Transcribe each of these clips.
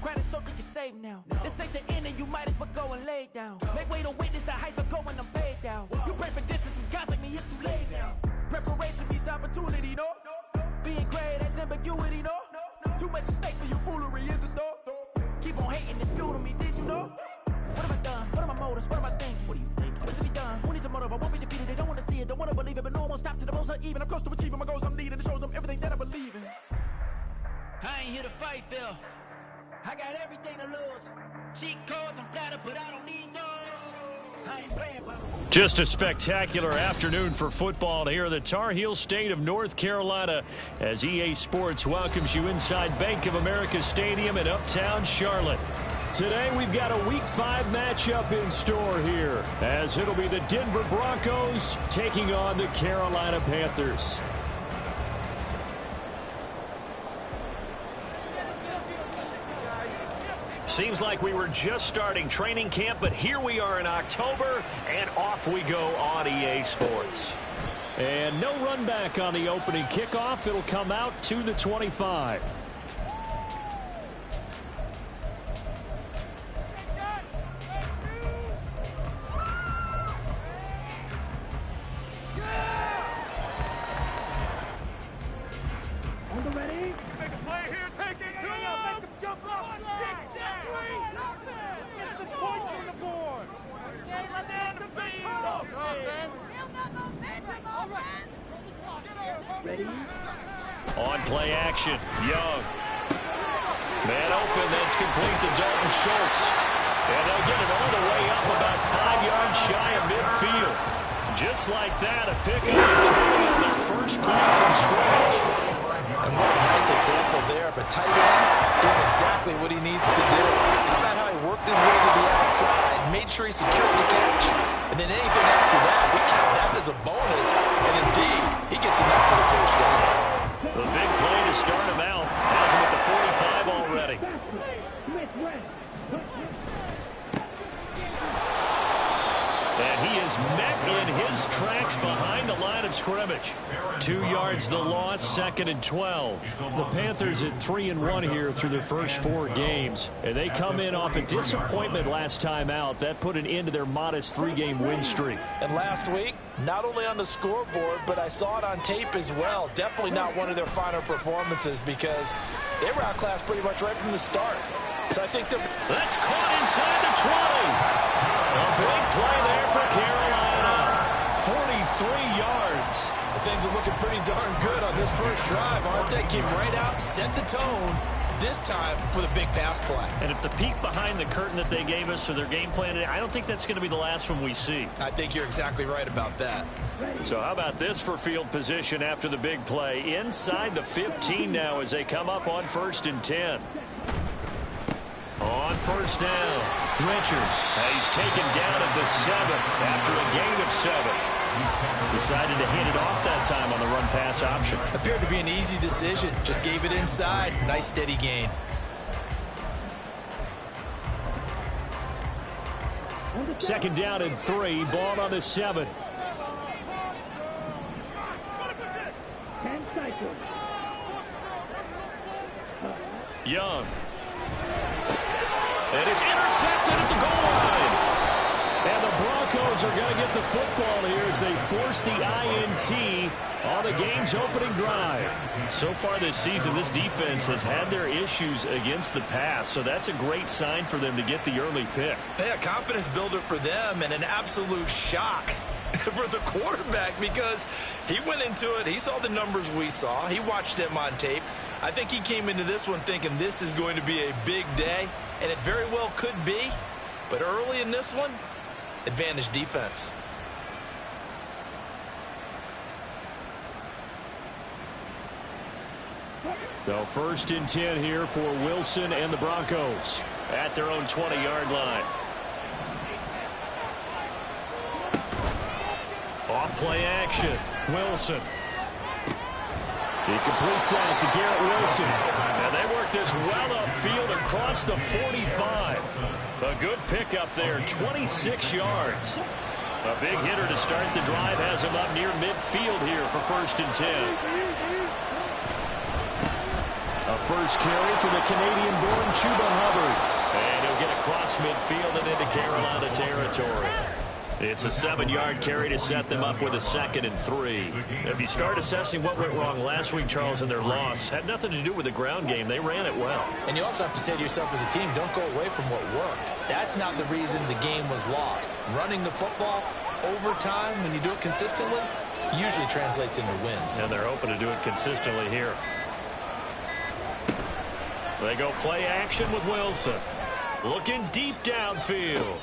Granted, so think you're safe now. This ain't the end and you might as well go and lay down. Make way to witness the heights are going, I'm paid down. You pray for distance with guys like me, it's too late now. Preparation beats opportunity, no? Being great, that's ambiguity, no? Too much at stake for your foolery, is it though? Keep on hating, it's fuel to me, did you know? What have I done? What are my motives? What am I thinking? What do you think? What's to be done? Who needs a motive? I won't be defeated. They don't want to see it, don't want to believe it, but no one will stop to the most even. I'm close to achieving my goals. I'm needing to show them everything that I believe in. I ain't here to fight, Phil. I got everything to lose. Cheat codes, I'm flattered, but I don't need those. I ain't playing, bro. Just a spectacular afternoon for football here in the Tar Heel state of North Carolina as EA Sports welcomes you inside Bank of America Stadium in Uptown Charlotte. Today we've got a Week 5 matchup in store here as it'll be the Denver Broncos taking on the Carolina Panthers. Seems like we were just starting training camp, but here we are in October, and off we go on EA Sports. And no run back on the opening kickoff. It'll come out to the 25. On play action, Young. Man open, that's complete to Dalton Schultz. And they'll get it all the way up about 5 yards shy of midfield. Just like that, a pickup and 20 on their first play from scrimmage. And what a nice example there of a tight end doing exactly what he needs to do. How about how he worked his way to the outside, made sure he secured the catch, and then anything after that, we count that as a bonus. And indeed, he gets enough for the first down. The big play to start him out. Has him at the 45 already. And he is met in his tracks behind the line of scrimmage. 2 yards the loss, 2nd and 12. The Panthers at 3-1 here through their first 4 games. And they come in off a disappointment last time out. That put an end to their modest 3-game win streak. And last week, not only on the scoreboard, but I saw it on tape as well. Definitely not one of their finer performances because they were outclassed pretty much right from the start. So I think that's caught inside the 20. A big play there for Carolina. 43 yards. Well, things are looking pretty darn good on this first drive, aren't they? Came right out, set the tone, this time with a big pass play. And if the peek behind the curtain that they gave us or their game plan, I don't think that's going to be the last one we see. I think you're exactly right about that. So how about this for field position after the big play? Inside the 15 now as they come up on 1st and 10. On first down, Richard. He's taken down at the 7 after a gain of 7. Decided to hand it off that time on the run-pass option. Appeared to be an easy decision. Just gave it inside. Nice steady gain. Second down and 3. Ball on the 7. Young. And it's intercepted at the goal line. And the Broncos are going to get the football here as they force the INT on the game's opening drive. So far this season, this defense has had their issues against the pass, so that's a great sign for them to get the early pick. Yeah, confidence builder for them and an absolute shock for the quarterback because he went into it. He saw the numbers we saw. He watched them on tape. I think he came into this one thinking this is going to be a big day, and it very well could be. But early in this one, advantage defense. So 1st and 10 here for Wilson and the Broncos at their own 20-yard line. Off play action, Wilson. He completes that to Garrett Wilson. And they work this well upfield across the 45. A good pickup there, 26 yards. A big hitter to start the drive has him up near midfield here for 1st and 10. A first carry for the Canadian-born Chuba Hubbard. midfield and into Carolina territory. It's a 7-yard carry to set them up with a 2nd and 3. If you start assessing what went wrong last week, Charles, in their loss, had nothing to do with the ground game. They ran it well. And you also have to say to yourself as a team, don't go away from what worked. That's not the reason the game was lost. Running the football over time, when you do it consistently, usually translates into wins. And they're hoping to do it consistently here. They go play action with Wilson. Looking deep downfield.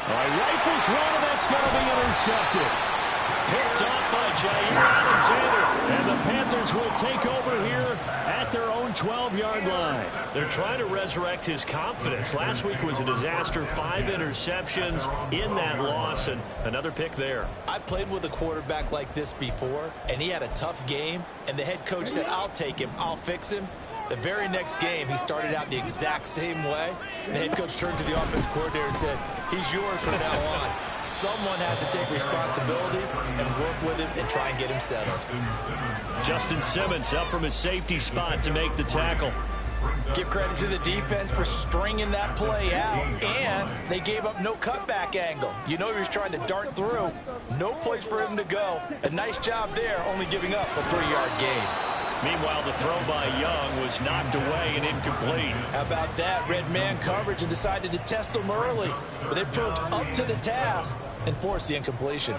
Rifles one, and that's going to be intercepted. Picked up by Jair Alexander. And the Panthers will take over here at their own 12-yard line. They're trying to resurrect his confidence. Last week was a disaster. 5 interceptions in that loss, and another pick there. I played with a quarterback like this before, and he had a tough game, and the head coach said, I'll take him, I'll fix him. The very next game, he started out the exact same way. And the head coach turned to the offense coordinator and said, he's yours from now on. Someone has to take responsibility and work with him and try and get him settled. Justin Simmons up from his safety spot to make the tackle. Give credit to the defense for stringing that play out, and they gave up no cutback angle. You know he was trying to dart through. No place for him to go. A nice job there, only giving up a 3-yard gain. Meanwhile, the throw by Young was knocked away and incomplete. How about that? Red man coverage and decided to test him early. But they proved up to the task and forced the incompletion.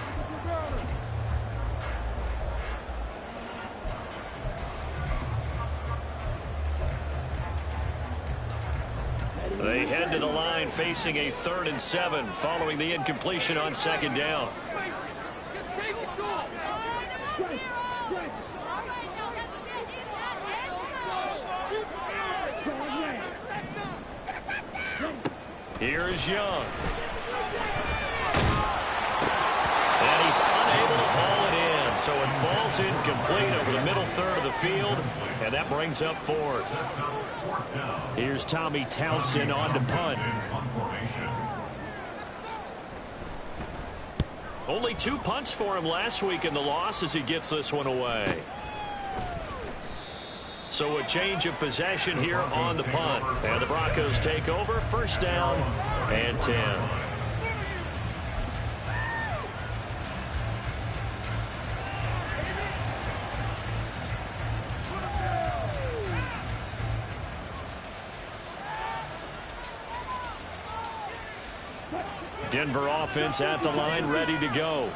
They head to the line facing a 3rd and 7 following the incompletion on 2nd down. Here's Young. And he's unable to haul it in, so it falls incomplete over the middle third of the field, and that brings up 4th. Here's Tommy Townsend on to punt. Only 2 punts for him last week in the loss as he gets this one away. So a change of possession here on the punt. And the Broncos take over, 1st down and 10. Denver offense at the line, ready to go.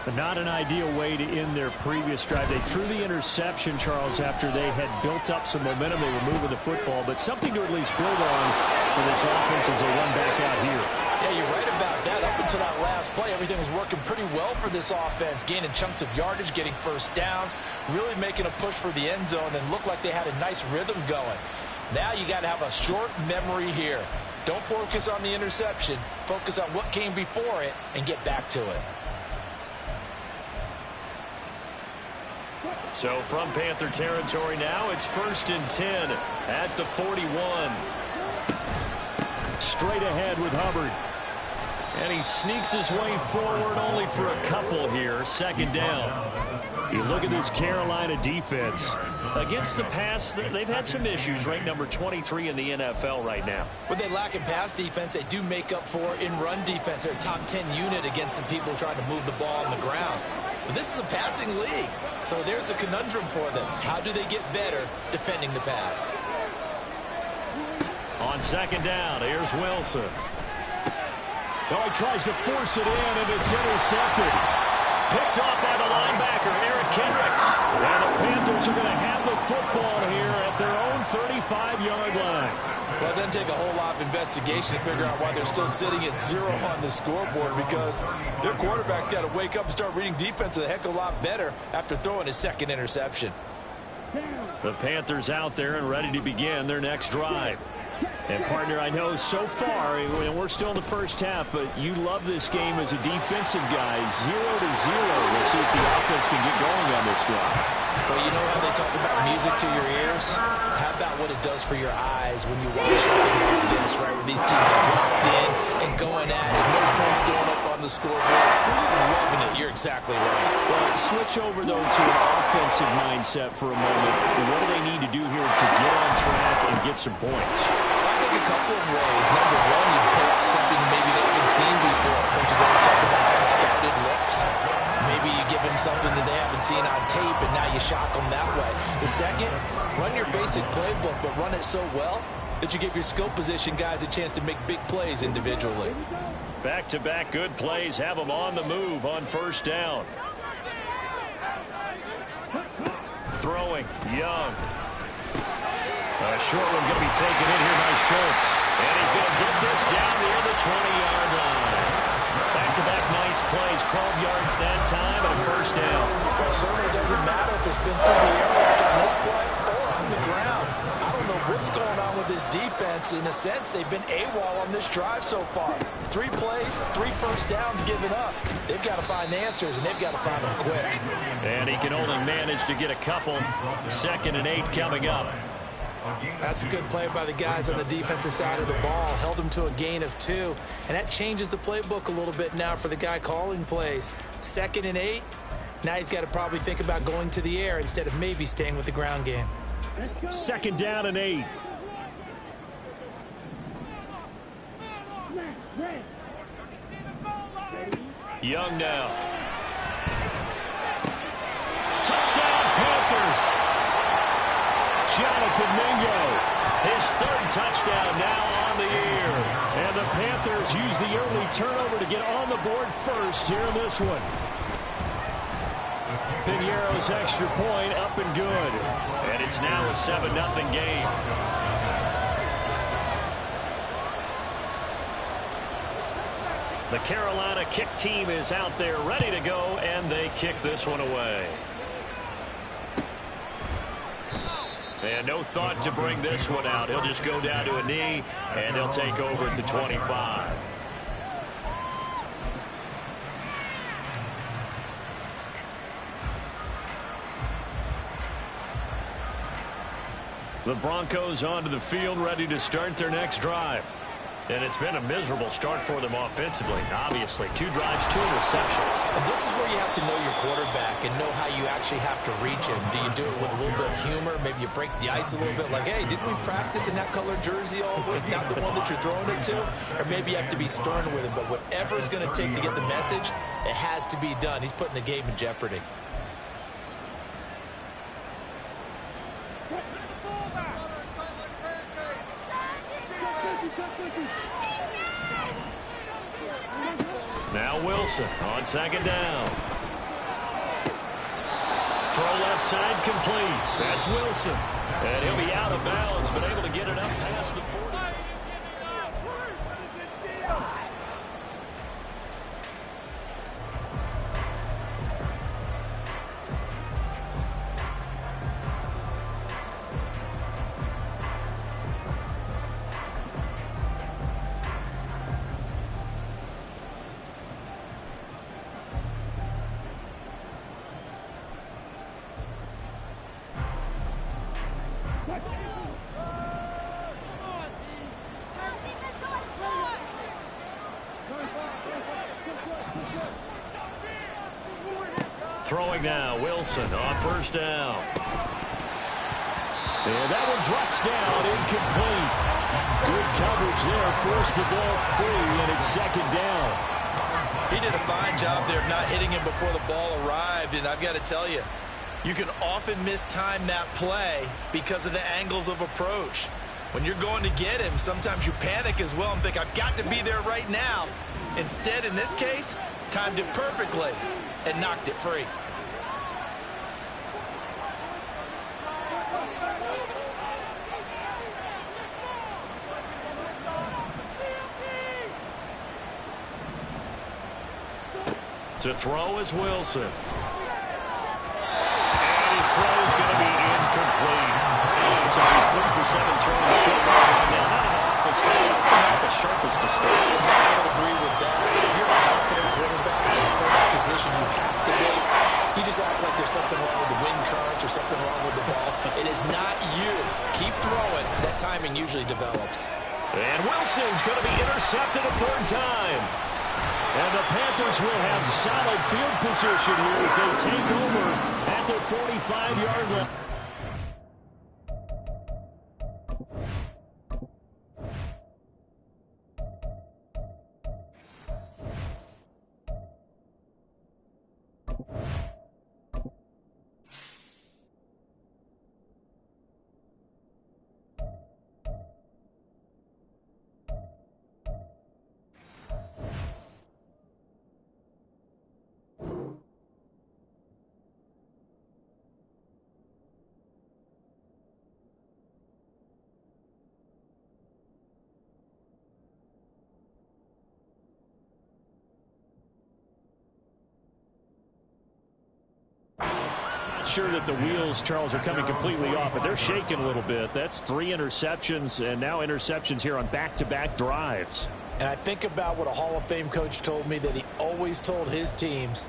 But not an ideal way to end their previous drive. They threw the interception, Charles, after they had built up some momentum. They were moving the football, but something to at least build on for this offense as they run back out here. Yeah, you're right about that. Up until that last play, everything was working pretty well for this offense, gaining chunks of yardage, getting 1st downs, really making a push for the end zone, and looked like they had a nice rhythm going. Now you got to have a short memory here. Don't focus on the interception. Focus on what came before it and get back to it. So from Panther territory now, it's 1st and 10 at the 41. Straight ahead with Hubbard. And he sneaks his way forward only for a couple here. 2nd down. You look at this Carolina defense. Against the pass, they've had some issues. Ranked number 23 in the NFL right now. When they lack in pass defense, they do make up for in run defense. They're a top 10 unit against some people trying to move the ball on the ground. But this is a passing league, so there's a conundrum for them. How do they get better defending the pass? On 2nd down, here's Wilson. Oh, he tries to force it in, and it's intercepted. Picked off by the linebacker, Eric Kendricks. And the Panthers are going to have the football here at their own 35-yard line. Well, it doesn't take a whole lot of investigation to figure out why they're still sitting at 0 on the scoreboard, because their quarterback's got to wake up and start reading defense a heck of a lot better after throwing his 2nd interception. The Panthers out there and ready to begin their next drive. And, partner, I know so far, we're still in the 1st half, but you love this game as a defensive guy. 0-0. We'll see if the offense can get going on this drive. Well, you know how they talk about music to your ears? How about what it does for your eyes when you watch something like this, right? Where these teams are locked in and going at it. No points going up on the scoreboard. Loving it. You're exactly right. Well, switch over, though, to an offensive mindset for a moment. What do they need to do here to get on track and get some points? I think a couple of ways. Number one, you pull shock them that way. The second, run your basic playbook, but run it so well that you give your skill position guys a chance to make big plays individually. Back-to-back good plays have them on the move on first down. Throwing, Young. A short one going to be taken in here by Schultz. And he's going to get this down near the 20-yard line. Back-to-back nice plays, 12 yards that time, and a first down. Well, it certainly doesn't matter if it's been through the air like on this play or on the ground. I don't know what's going on with this defense. In a sense, they've been AWOL on this drive so far. 3 plays, 3 first downs given up. They've got to find answers, and they've got to find them quick. And he can only manage to get a couple. 2nd and 8 coming up. That's a good play by the guys on the defensive side of the ball. Held them to a gain of 2. And that changes the playbook a little bit now for the guy calling plays. 2nd and 8. Now he's got to probably think about going to the air instead of maybe staying with the ground game. 2nd down and 8. Young now. Touchdown, Panthers. Jonathan Mingo, his 3rd touchdown now on the year. And the Panthers use the early turnover to get on the board first here in this one. Piñeiro's extra point up and good. And it's now a 7-0 game. The Carolina kick team is out there ready to go, and they kick this one away. And no thought to bring this one out. He'll just go down to a knee, and they'll take over at the 25. The Broncos onto the field, ready to start their next drive. And it's been a miserable start for them offensively. Obviously, 2 drives, 2 interceptions. And this is where you have to know your quarterback and know how you actually have to reach him. Do you do it with a little bit of humor? Maybe you break the ice a little bit like, hey, didn't we practice in that color jersey all week? Not the one that you're throwing it to? Or maybe you have to be stern with him. But whatever it's going to take to get the message, it has to be done. He's putting the game in jeopardy. Now Wilson on 2nd down. Throw left side complete. That's Wilson. And he'll be out of bounds, but able to get it up past the 40. Throwing now, Wilson on 1st down. And that one drops down, incomplete. Good coverage there, forced the ball free, and it's 2nd down. He did a fine job there of not hitting him before the ball arrived, and I've got to tell you, you can often mistime that play because of the angles of approach. When you're going to get him, sometimes you panic as well and think, I've got to be there right now. Instead, in this case, timed it perfectly and knocked it free. To throw is Wilson. And his throw is going to be incomplete. So he's 3 for 7 throwing the football. Now, not an awful start. It's not the sharpest of starts. I would agree with that. If you're a confident quarterback in the third position, you have to be. You just act like there's something wrong with the wind currents or something wrong with the ball. It is not you. Keep throwing. That timing usually develops. And Wilson's going to be intercepted a 3rd time. And the Panthers will have solid field position here as they take over at their 45-yard line. sure that the wheels, Charles, are coming completely off, but they're shaking a little bit. That's 3 interceptions, and now interceptions here on back-to-back drives. And I think about what a Hall of Fame coach told me that he always told his teams,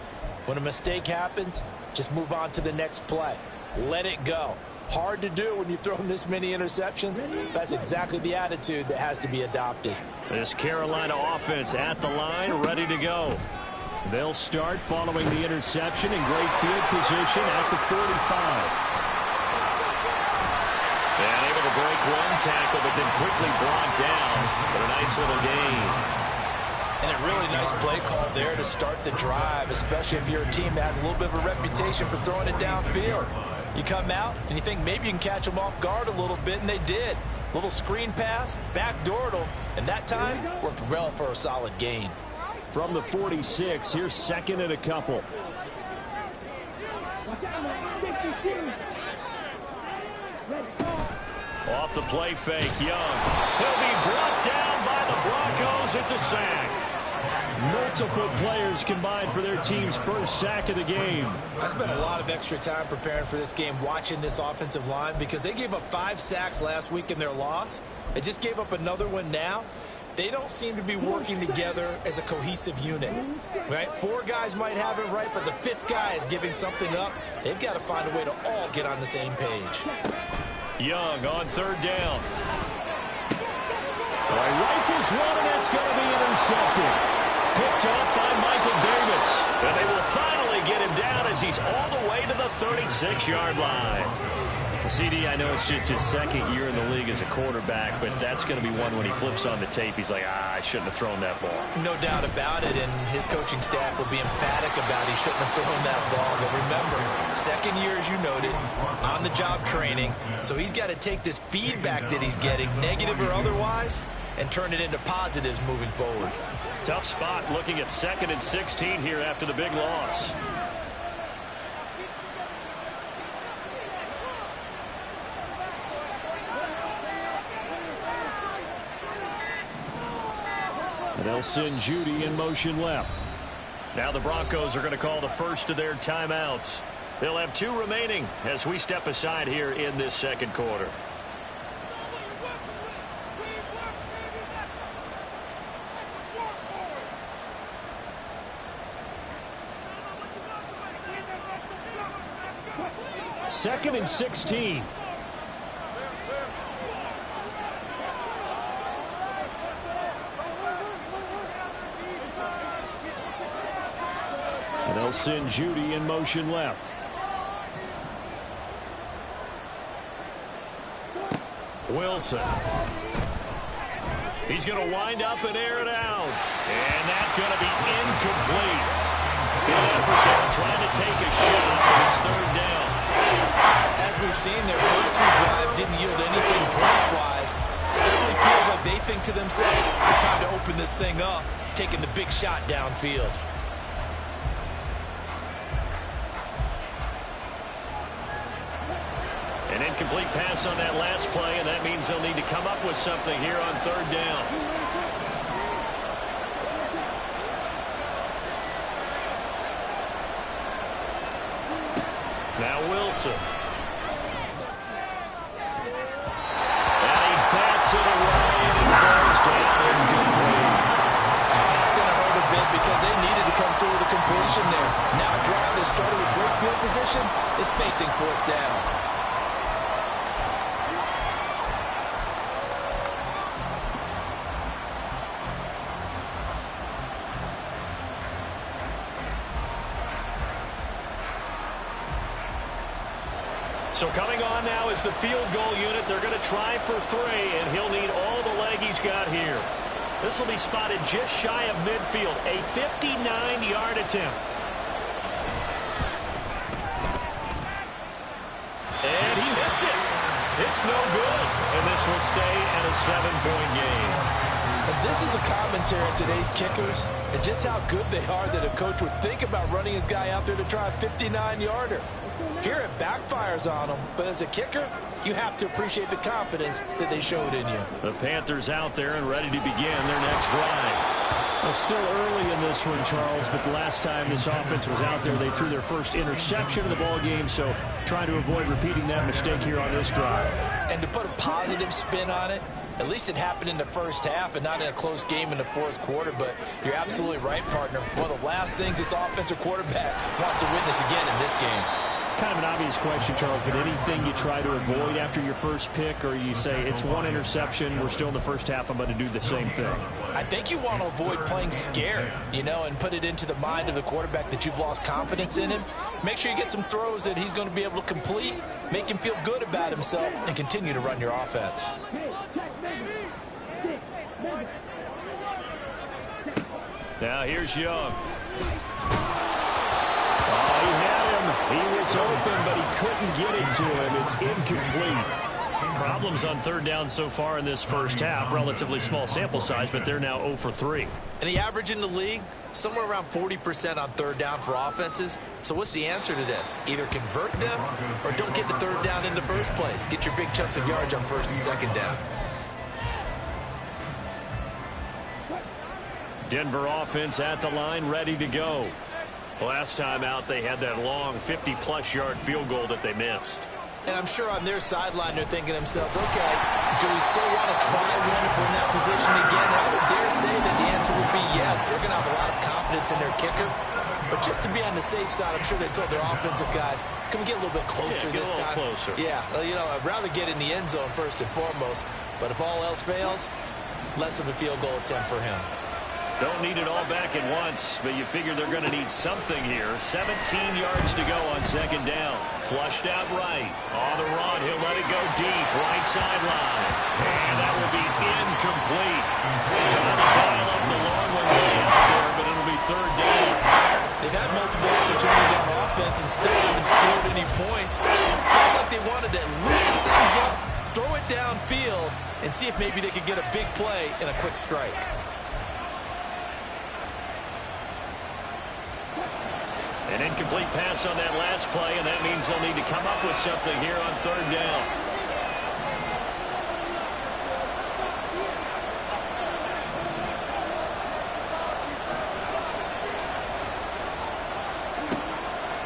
when a mistake happens, just move on to the next play. Let it go. Hard to do when you've thrown this many interceptions. That's exactly the attitude that has to be adopted. This Carolina offense at the line, ready to go. They'll start following the interception in great field position at the 45. And able to break one tackle, but then quickly brought down. But a nice little gain. And a really nice play call there to start the drive, especially if you're a team that has a little bit of a reputation for throwing it downfield. You come out and you think maybe you can catch them off guard a little bit, and they did. Little screen pass, backdoored them, and that time worked well for a solid gain. From the 46, here's second and a couple. Off the play fake, Young. He'll be brought down by the Broncos. It's a sack. Multiple players combined for their team's first sack of the game. I spent a lot of extra time preparing for this game, watching this offensive line, because they gave up 5 sacks last week in their loss. They just gave up another one now. They don't seem to be working together as a cohesive unit, right? 4 guys might have it right, but the 5th guy is giving something up. They've got to find a way to all get on the same page. Young on third down. Rifles one, and that's going to be intercepted. Picked off by Michael Davis. And they will finally get him down as he's all the way to the 36-yard line. CD, I know it's just his second year in the league as a quarterback, but that's going to be one when he flips on the tape. He's like, I shouldn't have thrown that ball. No doubt about it, and his coaching staff will be emphatic about he shouldn't have thrown that ball. But remember, second year, as you noted, on-the-job training. So he's got to take this feedback that he's getting, negative or otherwise, and turn it into positives moving forward. Tough spot looking at 2nd and 16 here after the big loss. And they'll send Judy in motion left. Now the Broncos are going to call the first of their timeouts. They'll have 2 remaining as we step aside here in this second quarter. Second and 16. And they'll send Judy in motion left. Wilson. He's going to wind up and air it out. And that's going to be incomplete. Good effort there trying to take a shot, but it's third down. As we've seen, their first 2 drives didn't yield anything points-wise. Certainly feels like they think to themselves, it's time to open this thing up, taking the big shot downfield. An incomplete pass on that last play, and that means they'll need to come up with something here on third down. Now Wilson. And he bats it away and falls down incomplete. That's going to hurt a bit because they needed to come through with a completion there. Now a drive that started with great field position is facing 4th down. So coming on now is the field goal unit. They're going to try for 3, and he'll need all the leg he's got here. This will be spotted just shy of midfield, a 59-yard attempt. And he missed it. It's no good, and this will stay at a 7-point game. And this is a commentary on today's kickers and just how good they are that a coach would think about running his guy out there to try a 59-yarder. Here it backfires on him, but as a kicker, you have to appreciate the confidence that they showed in you. The Panthers out there and ready to begin their next drive. Well, still early in this one, Charles, but the last time this offense was out there, they threw their first interception of the ball game, so trying to avoid repeating that mistake here on this drive. And to put a positive spin on it, at least it happened in the first half and not in a close game in the fourth quarter. But you're absolutely right, partner. One of the last things this offensive quarterback wants to witness again in this game. Kind of an obvious question, Charles, but anything you try to avoid after your first pick, or you say it's one interception, we're still in the first half, I'm going to do the same thing? I think you want to avoid playing scared, and put it into the mind of the quarterback that you've lost confidence in him. Make sure you get some throws that he's going to be able to complete, make him feel good about himself, and continue to run your offense. Now here's Young. He had him. He was open, but he couldn't get it to him. It's incomplete. Problems on third down so far in this first half. Relatively small sample size, but they're now 0 for 3. And the average in the league, somewhere around 40% on third down for offenses. So what's the answer to this? Either convert them or don't get the third down in the first place. Get your big chunks of yards on first and second down. Denver offense at the line, ready to go. Last time out, they had that long 50-plus yard field goal that they missed. And I'm sure on their sideline, they're thinking to themselves, okay, do we still want to try one if we're in that position again? And I would dare say that the answer would be yes. They're going to have a lot of confidence in their kicker. But just to be on the safe side, I'm sure they told their offensive guys, can we get a little bit closer this time? Closer. Yeah, well, I'd rather get in the end zone first and foremost. But if all else fails, less of a field goal attempt for him. Don't need it all back at once, but you figure they're going to need something here. 17 yards to go on second down. Flushed out right. On the run, he'll let it go deep. Right sideline. And that will be incomplete. Trying to dial up the long one way out there, but it'll be third down. They've had multiple opportunities on offense and still haven't scored any points. Felt like they wanted to loosen things up, throw it downfield, and see if maybe they could get a big play and a quick strike. An incomplete pass on that last play, and that means they'll need to come up with something here on third down.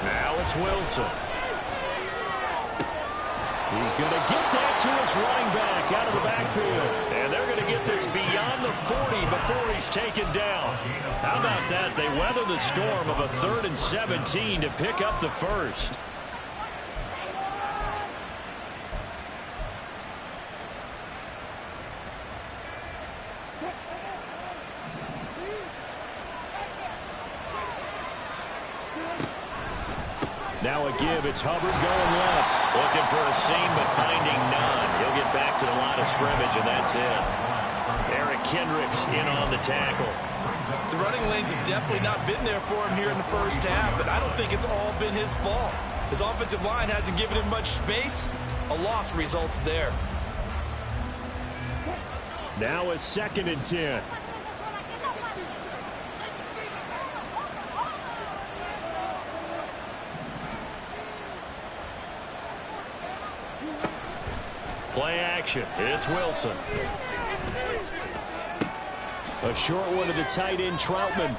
Now it's Wilson. He's going to get that to his running back out of the backfield. And they're going to get this beyond the 40 before he's taken down. How about that? They weather the storm of a 3rd and 17 to pick up the first. Now a give. It's Hubbard going left. Looking for a seam, but finding none. He'll get back to the line of scrimmage, and that's it. Eric Kendricks in on the tackle. The running lanes have definitely not been there for him here in the first half, and I don't think it's all been his fault. His offensive line hasn't given him much space. A loss results there. Now a 2nd and 10. Play action. It's Wilson. A short one to the tight end, Troutman.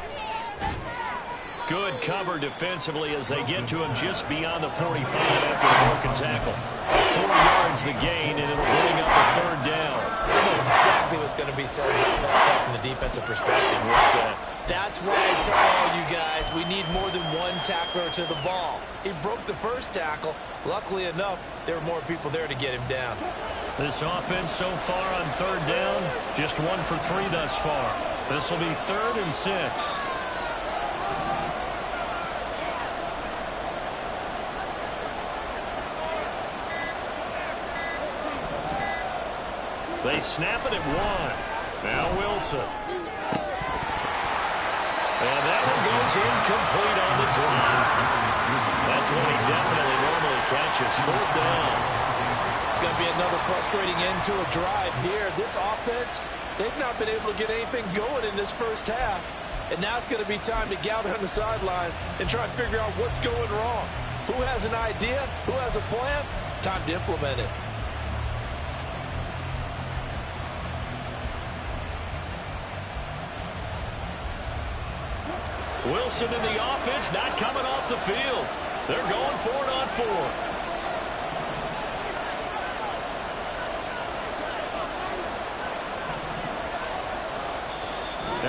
Good cover defensively as they get to him just beyond the 45 after the broken tackle. 4 yards the gain, and it'll bring up a third down. I know exactly what's going to be said about that play from the defensive perspective. What's that? That's why I tell all you guys we need more than one tackler to the ball. He broke the first tackle. Luckily enough, there were more people there to get him down. This offense so far on third down, just 1 for 3 thus far. This will be 3rd and 6. They snap it at 1. Now Wilson. And that one goes incomplete on the drive. That's when he definitely normally catches. 4th down. It's going to be another frustrating end to a drive here. This offense, they've not been able to get anything going in this first half. And now it's going to be time to gather on the sidelines and try and figure out what's going wrong. Who has an idea? Who has a plan? Time to implement it. Wilson in the offense, not coming off the field. They're going for it on 4th.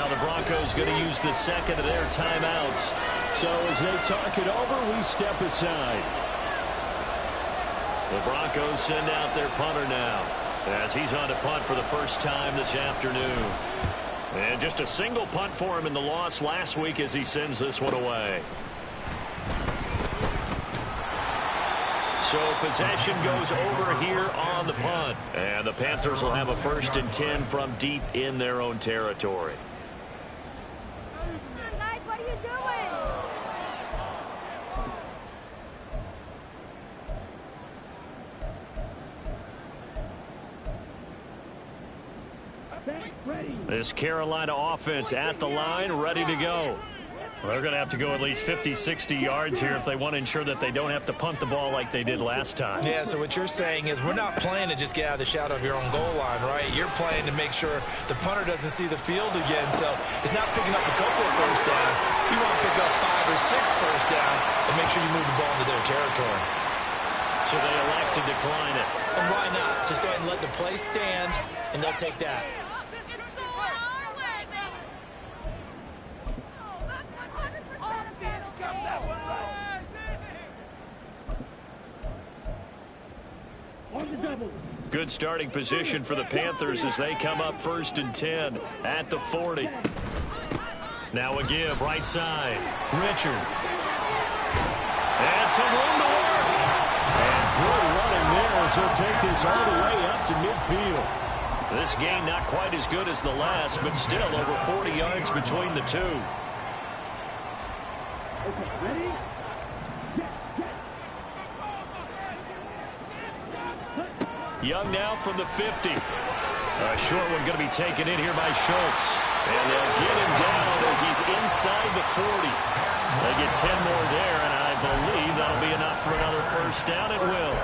Now the Broncos going to use the second of their timeouts. So as they talk it over, we step aside. The Broncos send out their punter now, as he's on to punt for the first time this afternoon. And just a single punt for him in the loss last week as he sends this one away. So possession goes over here on the punt. And the Panthers will have a 1st and 10 from deep in their own territory. Guys, what are you doing? This Carolina offense at the line, ready to go. They're going to have to go at least 50, 60 yards here if they want to ensure that they don't have to punt the ball like they did last time. Yeah, so what you're saying is we're not playing to just get out of the shadow of your own goal line, right? You're playing to make sure the punter doesn't see the field again. So it's not picking up a couple of first downs. You want to pick up 5 or 6 first downs and make sure you move the ball into their territory. So they elect to decline it. And why not? Just go ahead and let the play stand, and they'll take that. Good starting position for the Panthers as they come up 1st and 10 at the 40. Now a give right side. Richard. And some room to work. And good running there as he'll take this all the way up to midfield. This game not quite as good as the last, but still over 40 yards between the two. Okay, ready? Young now from the 50. A short one going to be taken in here by Schultz. And they'll get him down as he's inside the 40. They get 10 more there, and I believe that'll be enough for another first down. It will.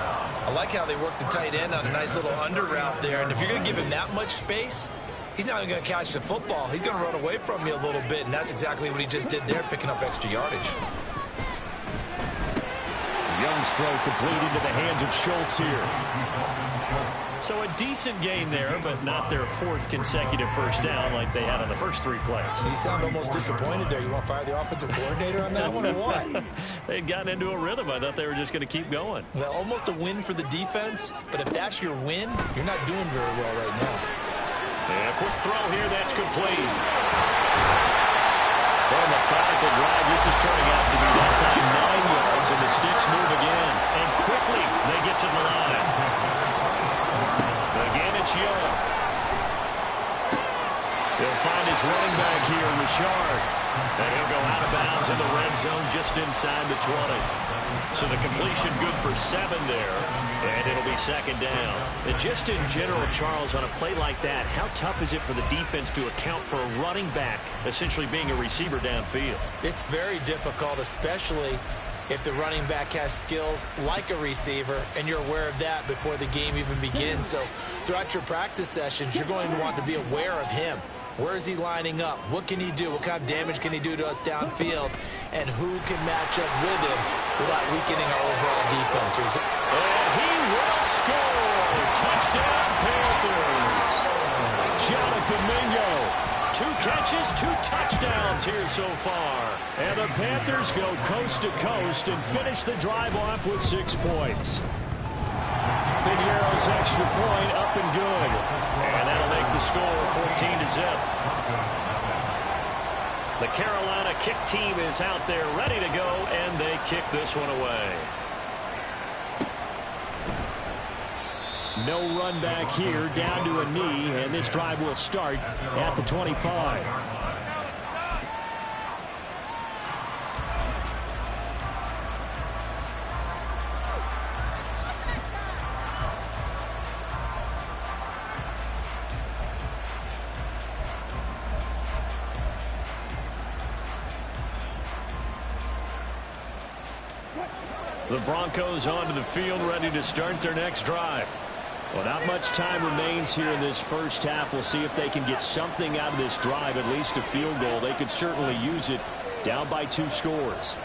I like how they work the tight end on a nice little under route there. And if you're going to give him that much space, he's not even going to catch the football. He's going to run away from you a little bit, and that's exactly what he just did there, picking up extra yardage. Young's throw complete into the hands of Schultz here. So a decent gain there, but not their 4th consecutive first down like they had on the first 3 plays. You sound almost disappointed there. You want to fire the offensive coordinator on that one or what? They'd gotten into a rhythm. I thought they were just going to keep going. Well, almost a win for the defense, but if that's your win, you're not doing very well right now. And a quick throw here, that's complete. What a methodical drive. This is turning out to be that time 9 yards, and the sticks move again. And quickly, they get to the line. Again, it's Young. He'll find his running back here, Richard. And he'll go out of bounds in the red zone just inside the 20. So the completion good for 7 there. And it'll be 2nd down. And just in general, Charles, on a play like that, how tough is it for the defense to account for a running back essentially being a receiver downfield? It's very difficult, especially if the running back has skills like a receiver, and you're aware of that before the game even begins. So throughout your practice sessions, you're going to want to be aware of him. Where is he lining up? What can he do? What kind of damage can he do to us downfield? And who can match up with him without weakening our overall defense? And he will score! Touchdown, Panthers! Jonathan Mingo. 2 catches, 2 touchdowns here so far. And the Panthers go coast to coast and finish the drive off with 6 points. Piñeiro's extra point up and good. And that'll make the score 14-0. The Carolina kick team is out there ready to go, and they kick this one away. No run back here, down to a knee, and this drive will start at the 25. The Broncos onto the field, ready to start their next drive. Well, not much time remains here in this first half. We'll see if they can get something out of this drive, at least a field goal. They could certainly use it, down by 2 scores.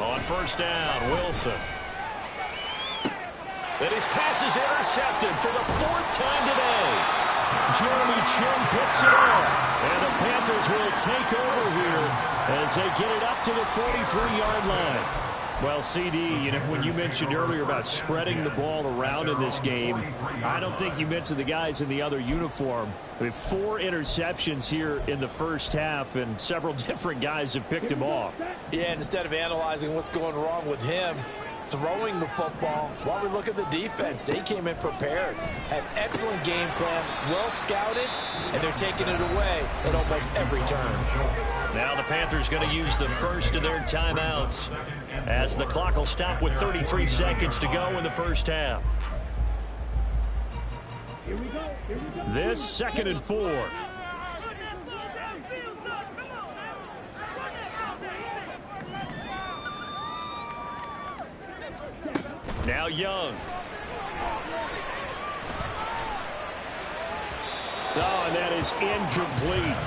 On first down, Wilson. And his pass is intercepted for the 4th time today. Jeremy Chinn picks it off. And the Panthers will take over here as they get it up to the 43-yard line. Well, CD, when you mentioned earlier about spreading the ball around in this game, I don't think you mentioned the guys in the other uniform. We have 4 interceptions here in the first half, and several different guys have picked him off. Yeah, and instead of analyzing what's going wrong with him, throwing the football, while we look at the defense, they came in prepared, had excellent game plan, well scouted, and they're taking it away at almost every turn. Now the Panthers going to use the first of their timeouts as the clock will stop with 33 seconds to go in the first half. This 2nd and 4. Now Young. Oh, and that is incomplete.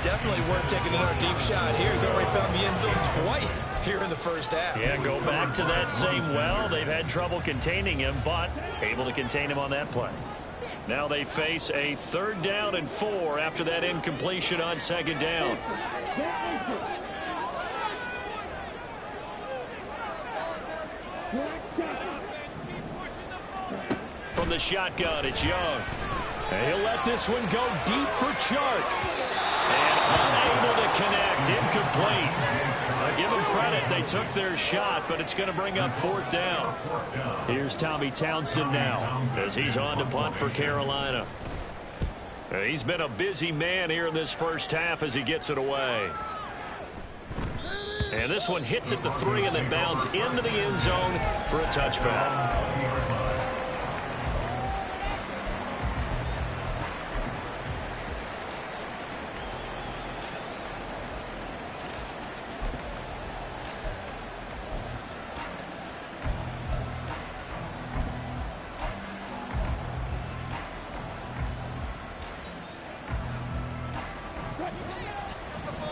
Definitely worth taking another deep shot here. He's already found the end zone twice here in the first half. Yeah, go back to that same well. They've had trouble containing him, but able to contain him on that play. Now they face a 3rd down and 4 after that incompletion on 2nd down. From the shotgun, it's Young. And he'll let this one go deep for Chark. And unable to connect, incomplete. I give them credit, they took their shot, but it's going to bring up 4th down. Here's Tommy Townsend now as he's on to punt for Carolina. He's been a busy man here in this first half as he gets it away. And this one hits at the 3 and then bounds into the end zone for a touchback.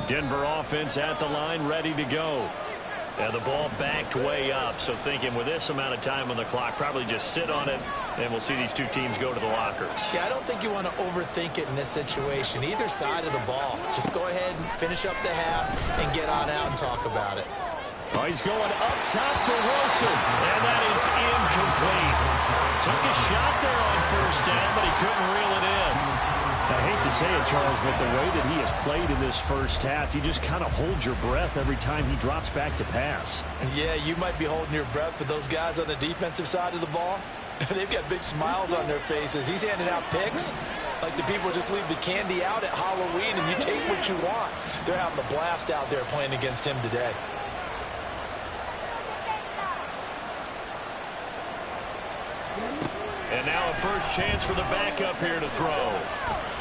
Denver offense at the line, ready to go. And the ball backed way up, so thinking with this amount of time on the clock, probably just sit on it, and we'll see these two teams go to the lockers. Yeah, I don't think you want to overthink it in this situation. Either side of the ball. Just go ahead and finish up the half and get on out and talk about it. Oh, he's going up top for Wilson, and that is incomplete. Took a shot there on 1st down, but he couldn't reel it in. I hate to say it, Charles, but the way that he has played in this first half, you just kind of hold your breath every time he drops back to pass. Yeah, you might be holding your breath, but those guys on the defensive side of the ball, they've got big smiles on their faces. He's handing out picks like the people just leave the candy out at Halloween and you take what you want. They're having a blast out there playing against him today. And now a first chance for the backup here to throw.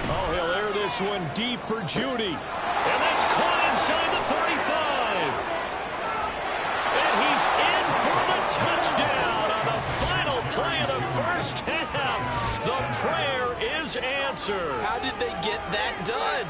Oh, he'll air this one deep for Judy. And that's caught inside the 35. And he's in for the touchdown on the final play of the first half. The prayer is answered. How did they get that done?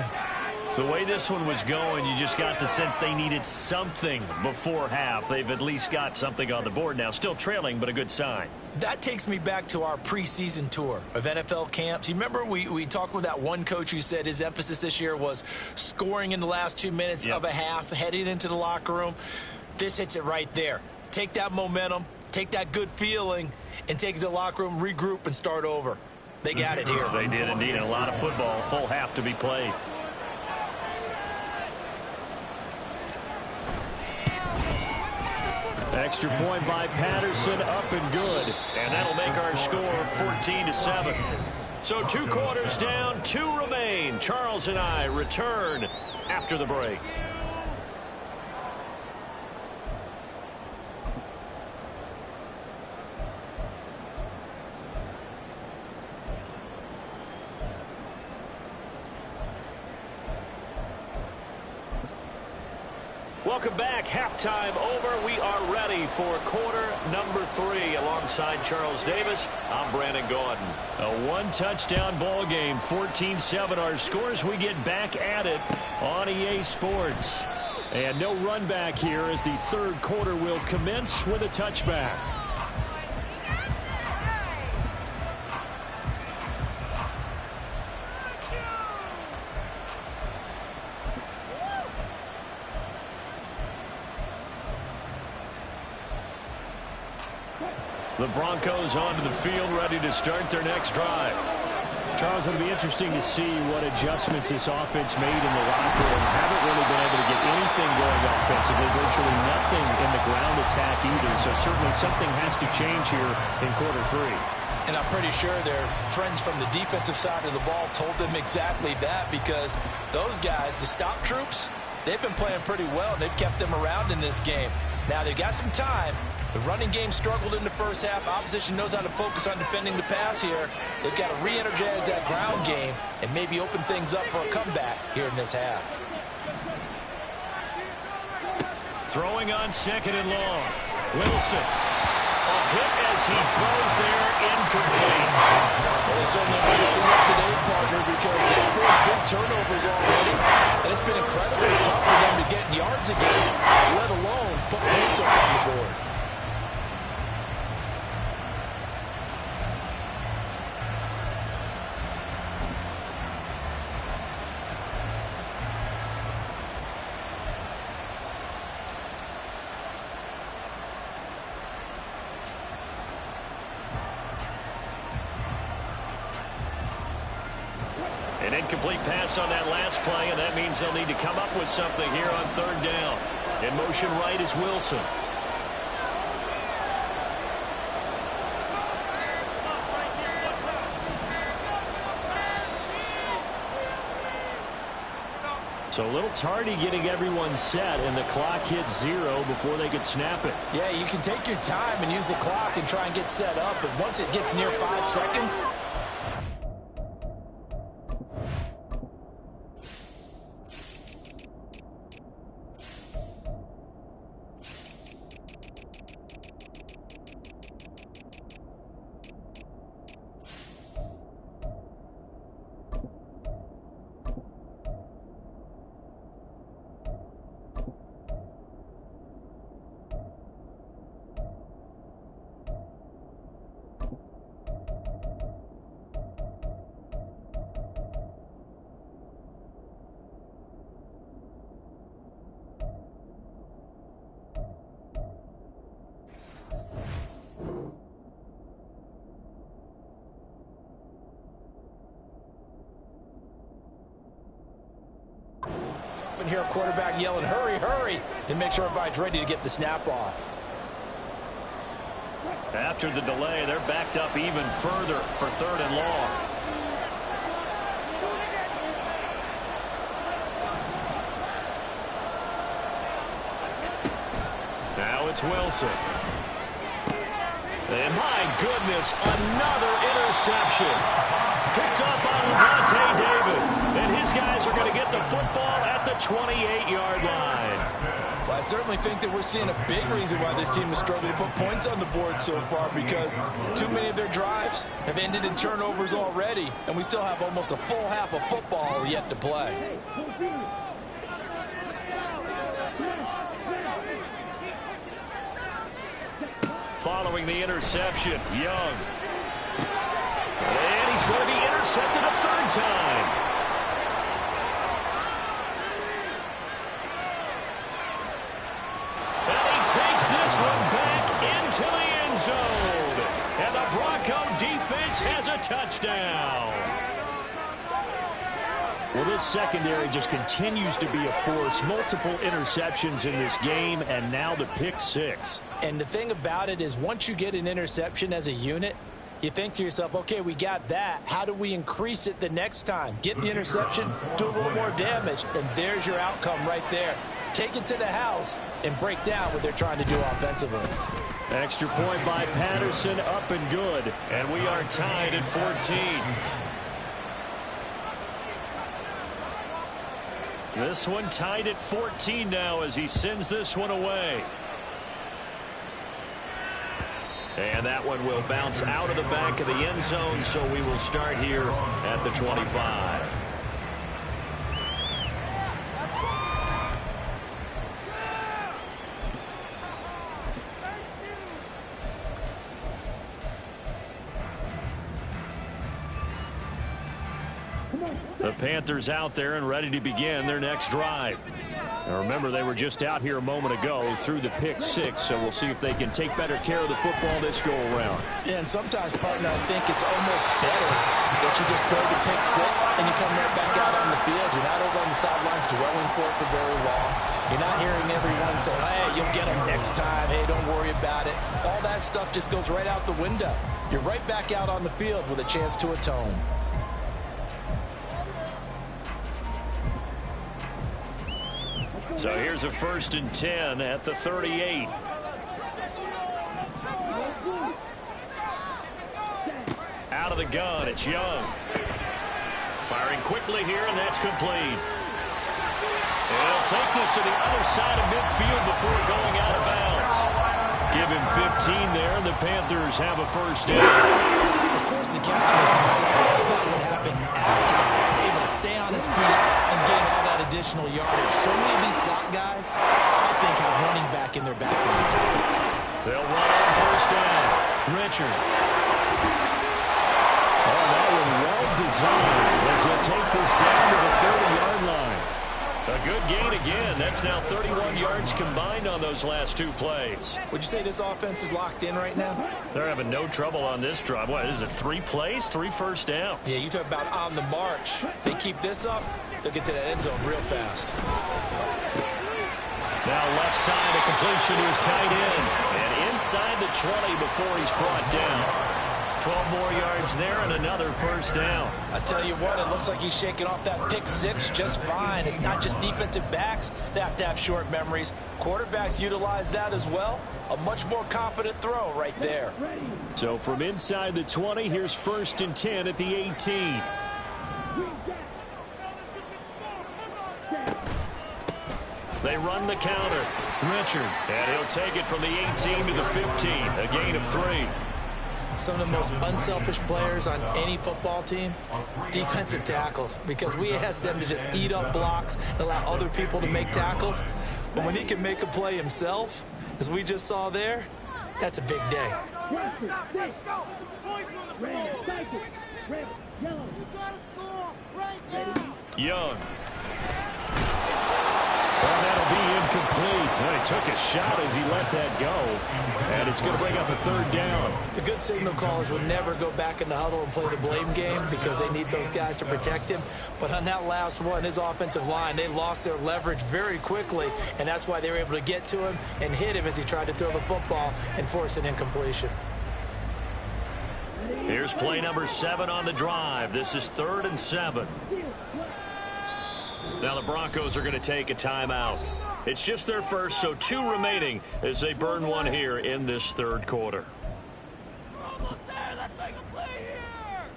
The way this one was going, you just got the sense they needed something before half. They've at least got something on the board now. Still trailing, but a good sign. That takes me back to our preseason tour of NFL camps. You remember we talked with that one coach who said his emphasis this year was scoring in the last 2 minutes of a half, heading into the locker room. This hits it right there. Take that momentum, take that good feeling, and take it to the locker room, regroup, and start over. They got it here. They did indeed. And a lot of football, full half to be played. Extra point by Patterson, up and good. And that'll make our score 14-7. So 2 quarters down, 2 remain. Charles and I return after the break. Welcome back. Halftime over. We are ready for quarter number 3. Alongside Charles Davis, I'm Brandon Gaudin. A 1-touchdown ball game, 14-7 our scores. We get back at it on EA Sports. And no run back here as the third quarter will commence with a touchback. The Broncos onto the field, ready to start their next drive. Charles, it'll be interesting to see what adjustments this offense made in the locker room. Haven't really been able to get anything going offensively, virtually nothing in the ground attack either. So certainly something has to change here in quarter 3. And I'm pretty sure their friends from the defensive side of the ball told them exactly that, because those guys, the stop troops, they've been playing pretty well. They've kept them around in this game. Now they've got some time. The running game struggled in the first half. Opposition knows how to focus on defending the pass here. They've got to re-energize that ground game and maybe open things up for a comeback here in this half. Throwing on 2nd and long. Wilson. A hit as he throws there, incomplete. Well, they certainly might have been up to date, partner, because they've forced big turnovers already. And it's been incredibly tough for them to get yards against, let alone put points up on the board. An incomplete pass on that last play, and that means they'll need to come up with something here on 3rd down. In motion right is Wilson. So a little tardy getting everyone set, and the clock hits 0 before they could snap it. Yeah, you can take your time and use the clock and try and get set up, but once it gets near 5 seconds, and hear a quarterback yelling, "Hurry, hurry," to make sure everybody's ready to get the snap off. After the delay, they're backed up even further for 3rd and long. Now it's Wilson. And my goodness, another interception. Picked up on Lavonte David. And his guys are going to get the football at the 28-yard line. Well, I certainly think that we're seeing a big reason why this team has struggled to put points on the board so far, because too many of their drives have ended in turnovers already, and we still have almost a full half of football yet to play. Following the interception, Young. And he's going to be intercepted a 3rd time. And he takes this one back into the end zone. And the Bronco defense has a touchdown. Well, this secondary just continues to be a force. Multiple interceptions in this game, and now the pick 6. And the thing about it is, once you get an interception as a unit, you think to yourself, okay, we got that. How do we increase it the next time? Get the interception, do a little more damage, and there's your outcome right there. Take it to the house and break down what they're trying to do offensively. Extra point by Patterson, up and good. And we are tied at 14. This one tied at 14 now as he sends this one away. And that one will bounce out of the back of the end zone, so we will start here at the 25. The Panthers out there and ready to begin their next drive. Now remember, they were just out here a moment ago through the pick six, so we'll see if they can take better care of the football this go around. Yeah, and sometimes, partner, I think it's almost better that you just throw the pick six and you come right back out on the field. You're not over on the sidelines dwelling for it for very long. You're not hearing everyone say, hey, you'll get them next time. Hey, don't worry about it. All that stuff just goes right out the window. You're right back out on the field with a chance to atone. So here's a 1st and 10 at the 38. Out of the gun, it's Young. Firing quickly here, and that's complete. And he'll take this to the other side of midfield before going out of bounds. Give him 15 there, and the Panthers have a first down. Of course, the catch was nice, but how about what happened after? Able to stay on his feet and gain all that additional yardage. So many of these slot guys, I think, have running back in their background. They'll run on first down. Richard. Oh, that one well designed as he'll take this down to the 30-yard line. A good gain again. That's now 31 yards combined on those last two plays. Would you say this offense is locked in right now? They're having no trouble on this drive. What is it, 3 plays, 3 first downs? Yeah, you talk about on the march. They keep this up, they'll get to that end zone real fast. Now left side, a completion to his tight end. And inside the 20 before he's brought down. 12 more yards there and another first down. I tell you what, it looks like he's shaking off that pick six just fine. It's not just defensive backs that have to have short memories. Quarterbacks utilize that as well. A much more confident throw right there. So from inside the 20, here's 1st and 10 at the 18. They run the counter. Richard. And he'll take it from the 18 to the 15. A gain of 3. Some of the most unselfish players on any football team, defensive tackles, because we ask them to just eat up blocks and allow other people to make tackles. But when he can make a play himself, as we just saw there, that's a big day. Young. Well, that'll be incomplete. Well, he took a shot as he let that go. And it's going to bring up a 3rd down. The good signal callers would never go back in the huddle and play the blame game because they need those guys to protect him. But on that last one, his offensive line, they lost their leverage very quickly, and that's why they were able to get to him and hit him as he tried to throw the football and force an incompletion. Here's play number 7 on the drive. This is 3rd and 7. Now the Broncos are going to take a timeout. It's just their first, so 2 remaining as they burn one here in this 3rd quarter.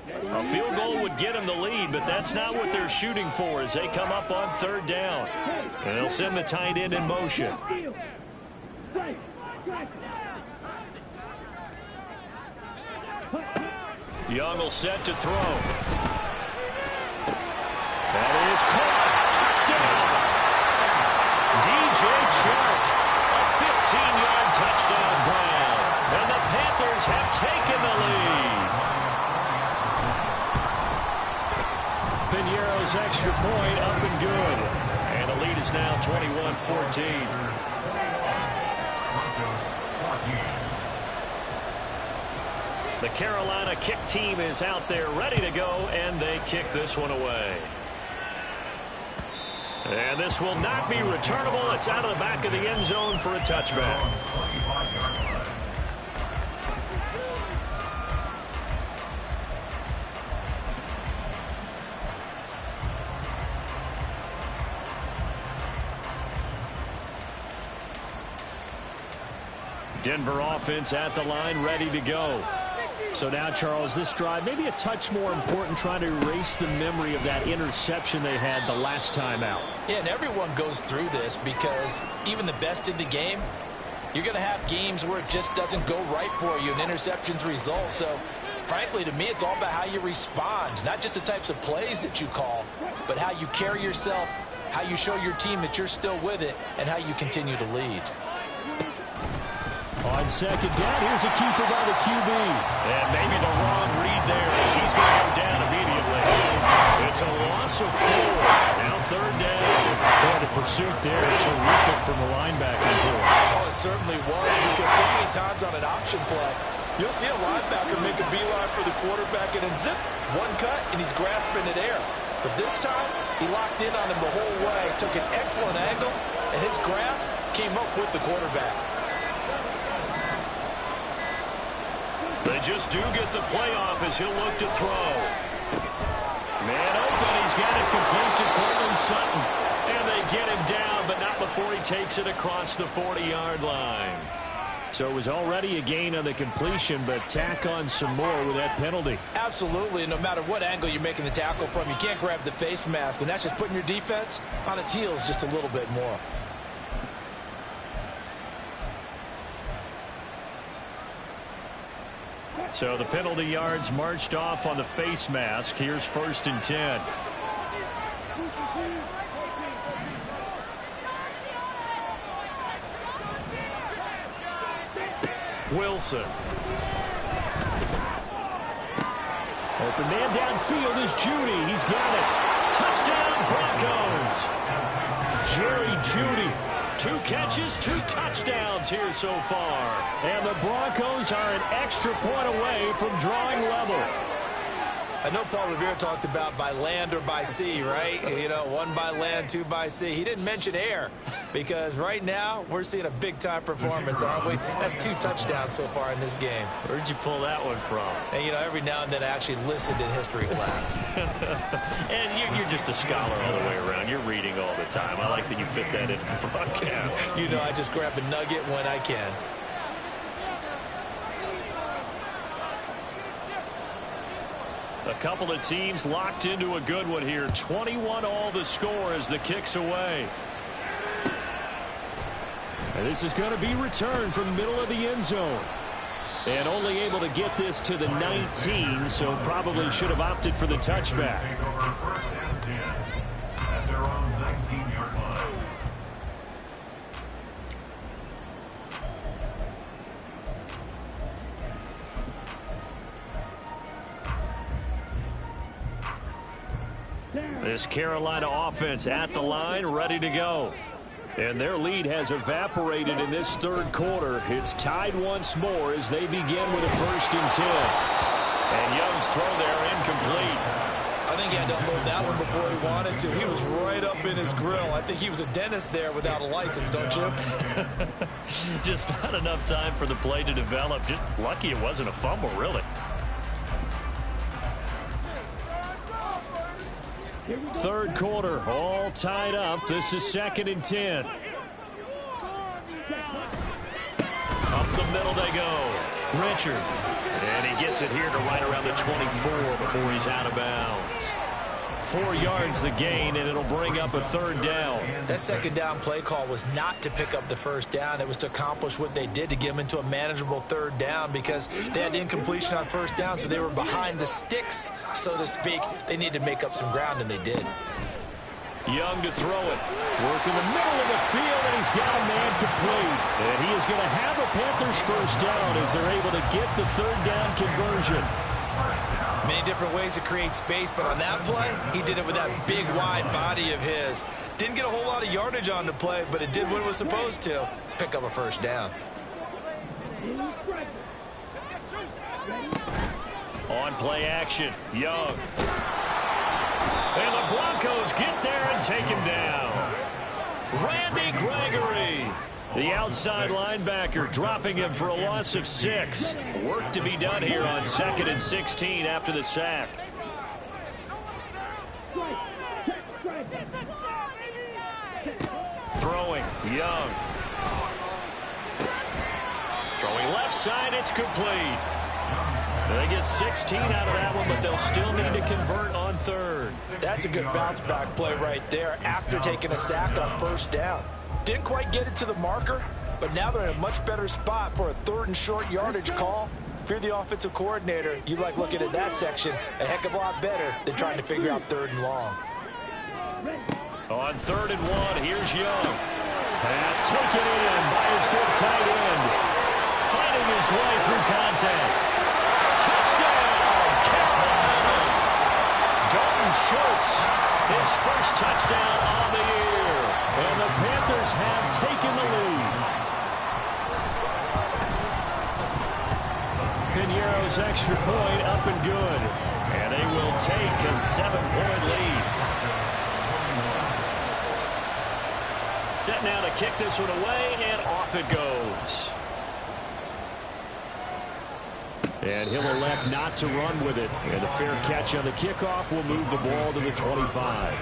A field goal would get them the lead, but that's not what they're shooting for as they come up on 3rd down. And they'll send the tight end in motion. Young will set to throw. That is caught. Touchdown. DJ Chark. A 15-yard touchdown grab. And the Panthers have taken the lead. Piñeiro's extra point up and good. And the lead is now 21-14. The Carolina kick team is out there ready to go, and they kick this one away. And this will not be returnable. It's out of the back of the end zone for a touchback. Denver offense at the line, ready to go. So now, Charles, this drive maybe a touch more important, trying to erase the memory of that interception they had the last time out. Yeah, and everyone goes through this because even the best in the game, you're going to have games where it just doesn't go right for you and interceptions result. So, frankly, to me, it's all about how you respond, not just the types of plays that you call, but how you carry yourself, how you show your team that you're still with it, and how you continue to lead. On 2nd down, here's a keeper by the QB. And maybe the wrong read there as he's going to go down immediately. It's a loss of 4. Now 3rd down. Well, the pursuit there. Terrific from the linebacking core. Oh, it certainly was, because so many times on an option play, you'll see a linebacker make a beeline for the quarterback and then zip, one cut, and he's grasping at air. But this time, he locked in on him the whole way, took an excellent angle, and his grasp came up with the quarterback. They just do get the playoff as he'll look to throw. Man open, he's got it complete to Courtland Sutton. And they get him down, but not before he takes it across the 40-yard line. So it was already a gain on the completion, but tack on some more with that penalty. Absolutely, and no matter what angle you're making the tackle from, you can't grab the face mask, and that's just putting your defense on its heels just a little bit more. So the penalty yards marched off on the face mask. Here's 1st and 10. Wilson. Open man downfield is Jeudy. He's got it. Touchdown, Broncos. Jerry Jeudy. 2 catches, 2 touchdowns here so far. And the Broncos are an extra point away from drawing level. I know Paul Revere talked about by land or by sea, right? You know, 1 by land, 2 by sea. He didn't mention air, because right now we're seeing a big-time performance, aren't we? That's 2 touchdowns so far in this game. Where'd you pull that one from? And, you know, every now and then I actually listened in history class. And you're just a scholar all the way around. You're reading all the time. I like that you fit that into the broadcast. You know, I just grab a nugget when I can. A couple of teams locked into a good one here. 21 all the score as the kick's away. And this is going to be returned from the middle of the end zone. And only able to get this to the 19, so probably should have opted for the touchback. At their own 19-yard line. This Carolina offense at the line, ready to go. And their lead has evaporated in this 3rd quarter. It's tied once more as they begin with a 1st and 10. And Young's throw there incomplete. I think he had to unload that one before he wanted to. He was right up in his grill. I think he was a dentist there without a license, don't you? Just not enough time for the play to develop. Just lucky it wasn't a fumble, really. 3rd quarter, all tied up. This is 2nd and 10. Up the middle they go. Richard. And he gets it here to right around the 24 before he's out of bounds. 4 yards the gain, and it'll bring up a 3rd down. That 2nd down play call was not to pick up the 1st down. It was to accomplish what they did, to get them into a manageable 3rd down, because they had incompletion on 1st down, so they were behind the sticks, so to speak. They needed to make up some ground, and they did. Young to throw it. Work in the middle of the field, and he's got a man complete. And he is going to have a Panthers 1st down as they're able to get the 3rd down conversion. Many different ways to create space, but on that play, he did it with that big, wide body of his. Didn't get a whole lot of yardage on the play, but it did what it was supposed to, pick up a 1st down. On play action, Young. And the Broncos get there and take him down. Randy Gregory, the outside linebacker, dropping him for a loss of 6. Work to be done here on 2nd and 16 after the sack. Throwing, Young. Throwing left side, it's complete. They get 16 out of that one, but they'll still need to convert on 3rd. That's a good bounce-back play right there after taking a sack on 1st down. Didn't quite get it to the marker, but now they're in a much better spot for a 3rd and short yardage call. If you're the offensive coordinator, you like looking at that section a heck of a lot better than trying to figure out 3rd and long. On 3rd and 1, here's Young. Pass taken in by his big tight end. Fighting his way through contact. Touchdown, Carolina! Dalton Schultz, his 1st touchdown on the year. And Panthers have taken the lead. Piñeiro's extra point up and good. And they will take a 7-point lead. Set now to kick this one away, and off it goes. And he'll elect not to run with it. And a fair catch on the kickoff will move the ball to the 25.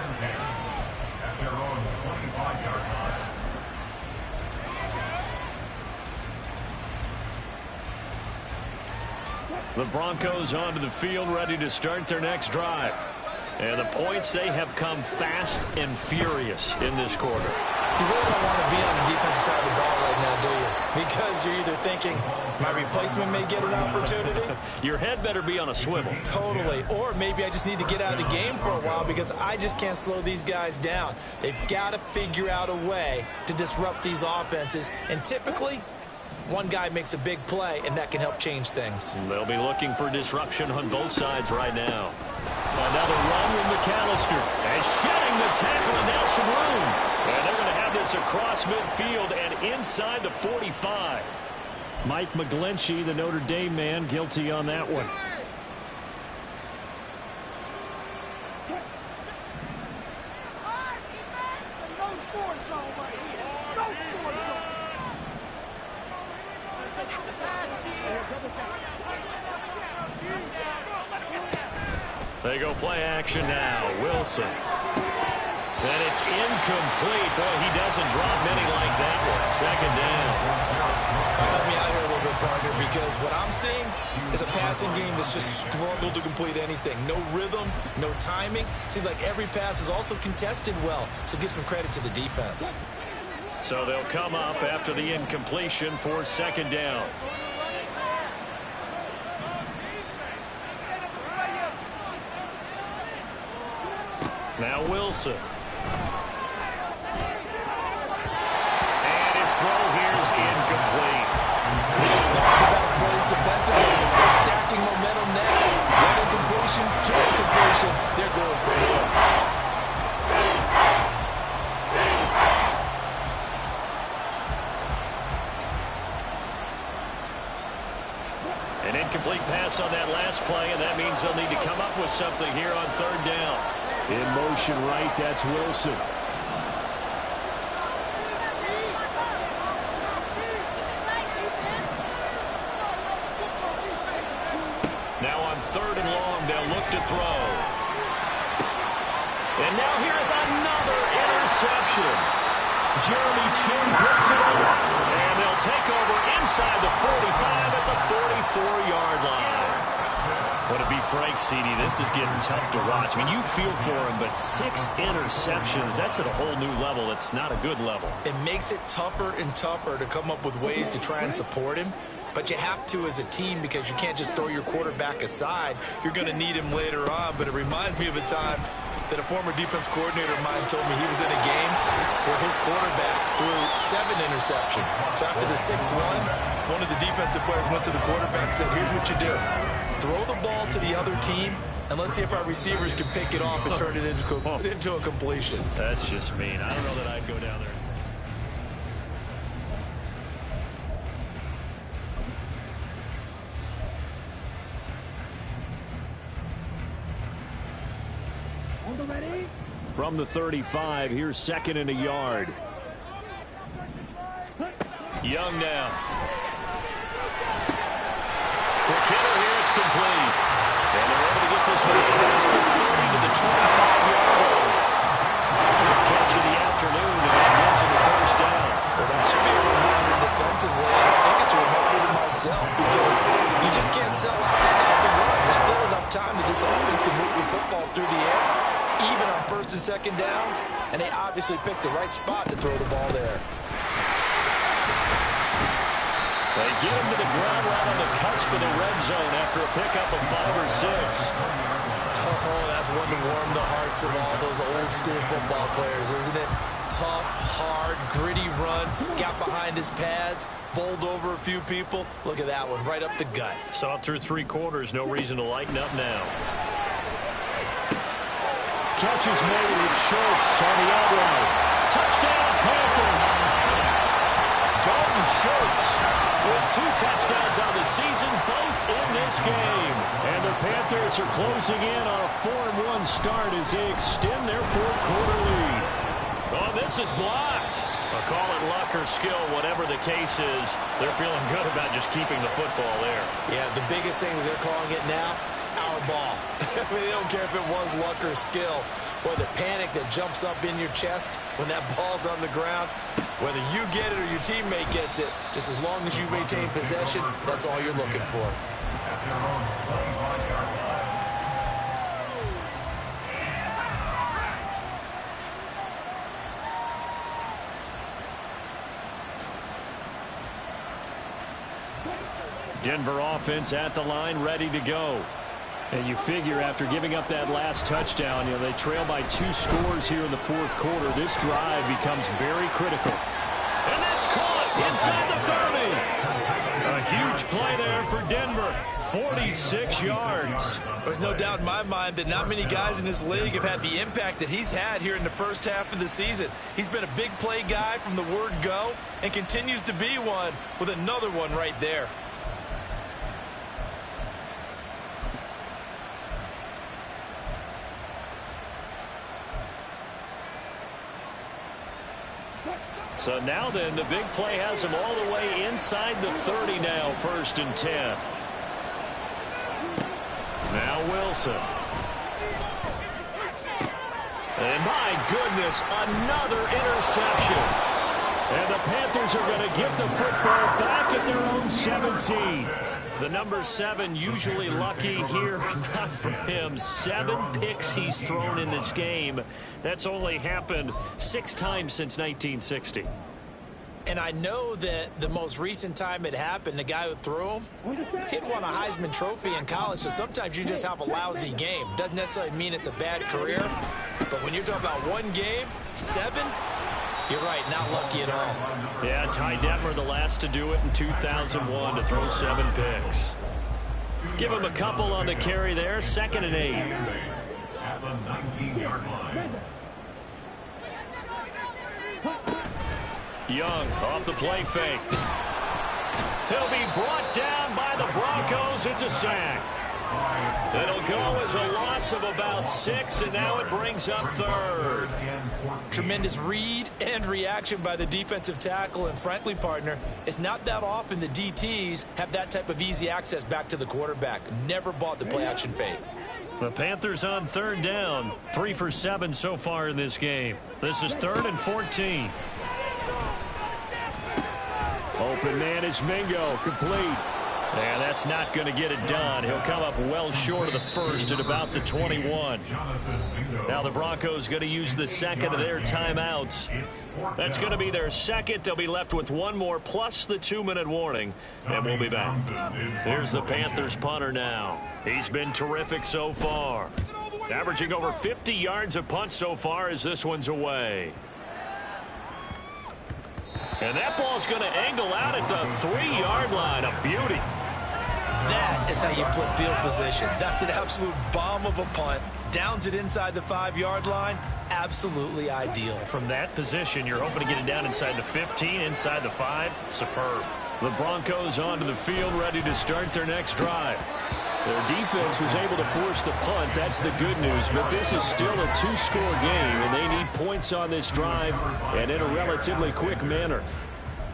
The Broncos onto the field, ready to start their next drive. And the points, they have come fast and furious in this quarter. You really don't want to be on the defensive side of the ball right now, do you? Because you're either thinking, my replacement may get an opportunity. Your head better be on a swivel. Totally. Or maybe I just need to get out of the game for a while because I just can't slow these guys down. They've got to figure out a way to disrupt these offenses. And typically, one guy makes a big play, and that can help change things. They'll be looking for disruption on both sides right now. Another run with McAllister. And shedding the tackle, and now some room. And they're going to have this across midfield and inside the 45. Mike McGlinchey, the Notre Dame man, guilty on that one. They go play action now. Wilson. And it's incomplete. Boy, he doesn't drop many like that one. Second down. Help me out here a little bit, partner, because what I'm seeing is a passing game that's just struggled to complete anything. No rhythm, no timing. Seems like every pass is also contested well, so give some credit to the defense. So they'll come up after the incompletion for second down. Now Wilson. And his throw here is incomplete. Back-to-back plays defensively. They're stacking momentum now. One incompletion, two incompletion. They're going for it. An incomplete pass on that last play, and that means they'll need to come up with something here on third down. In motion right, that's Wilson. Now on third and long, they'll look to throw. And now here is another interception. Jeremy Chinn picks it up. And they'll take over inside the 45 at the 44-yard line. But to be frank, CD, this is getting tough to watch. I mean, you feel for him, but 6 interceptions, that's at a whole new level. It's not a good level. It makes it tougher and tougher to come up with ways to try and support him. But you have to as a team because you can't just throw your quarterback aside. You're going to need him later on. But it reminds me of a time that a former defense coordinator of mine told me he was in a game where his quarterback threw 7 interceptions. So after the 6-1, one of the defensive players went to the quarterback and said, here's what you do. Throw the ball to the other team, and let's see if our receivers can pick it off and turn it into a completion. That's just mean. I don't know that I'd go down there and say. From the 35, here's second and a yard. Young now. McKinnon here, it's complete. And they're able to get this one across the 30 to the 25-yard line. Fifth catch of the afternoon, and that gets him the first down. Well, that should be a reminder defensively. I think it's a reminder to myself because you just can't sell out to stop the run. There's still enough time that this offense can move the football through the air, even on first and second downs, and they obviously picked the right spot to throw the ball there. They get him to the ground right on the cusp of the red zone after a pickup of 5 or 6. Oh, that's one to warm the hearts of all those old school football players, isn't it? Tough, hard, gritty run, got behind his pads, bowled over a few people. Look at that one, right up the gut. Saw it through 3 quarters, no reason to lighten up now. Catch is made with Schultz on the outright. Touchdown, Panthers! Dalton Schultz with 2 touchdowns on the season, both in this game. And the Panthers are closing in on a 4-1 start as they extend their 4th quarter lead. Oh, this is blocked. I'll call it luck or skill, whatever the case is. They're feeling good about just keeping the football there. Yeah, the biggest thing that they're calling it now, our ball. I mean, they don't care if it was luck or skill. Boy, the panic that jumps up in your chest when that ball's on the ground, whether you get it or your teammate gets it, just as long as you maintain possession, that's all you're looking for. Denver offense at the line, ready to go. And you figure after giving up that last touchdown, they trail by 2 scores here in the 4th quarter. This drive becomes very critical. And that's caught inside the 30. A huge play there for Denver. 46 yards. There's no doubt in my mind that not many guys in this league have had the impact that he's had here in the first half of the season. He's been a big play guy from the word go and continues to be one with another one right there. So now then, the big play has him all the way inside the 30 now, 1st and 10. Now Wilson. And my goodness, another interception. And the Panthers are going to get the football back at their own 17. The number 7 usually lucky here. Not for him. 7 picks he's thrown in this game. That's only happened 6 times since 1960. And I know that the most recent time it happened, the guy who threw him, he'd won a Heisman Trophy in college, so sometimes you just have a lousy game. Doesn't necessarily mean it's a bad career, but when you're talking about one game, 7, you're right, not lucky at all. Yeah, Ty Detmer the last to do it in 2001 to throw 7 picks. Give him a couple on the carry there, 2nd and 8. At the 19-yard line. Young off the play fake. He'll be brought down by the Broncos. It's a sack. It'll go as a loss of about 6, and now it brings up 3rd. Tremendous read and reaction by the defensive tackle, and frankly, partner, it's not that often the DTs have that type of easy access back to the quarterback. Never bought the play-action fake. The Panthers on 3rd down. 3 for 7 so far in this game. This is 3rd and 14. Open man is Mingo, complete. And that's not going to get it done. He'll come up well short of the 1st at about the 21. Now the Broncos going to use the 2nd of their timeouts. That's going to be their 2nd. They'll be left with 1 more plus the 2-minute warning. And we'll be back. Here's the Panthers punter now. He's been terrific so far. Averaging over 50 yards a punt so far as this one's away. And that ball's going to angle out at the 3-yard line. A beauty. That is how you flip field position. That's an absolute bomb of a punt. Downs it inside the 5-yard line. Absolutely ideal. From that position, you're hoping to get it down inside the 15, inside the 5. Superb. The Broncos onto the field, ready to start their next drive. Their defense was able to force the punt. That's the good news. But this is still a 2-score game, and they need points on this drive and in a relatively quick manner.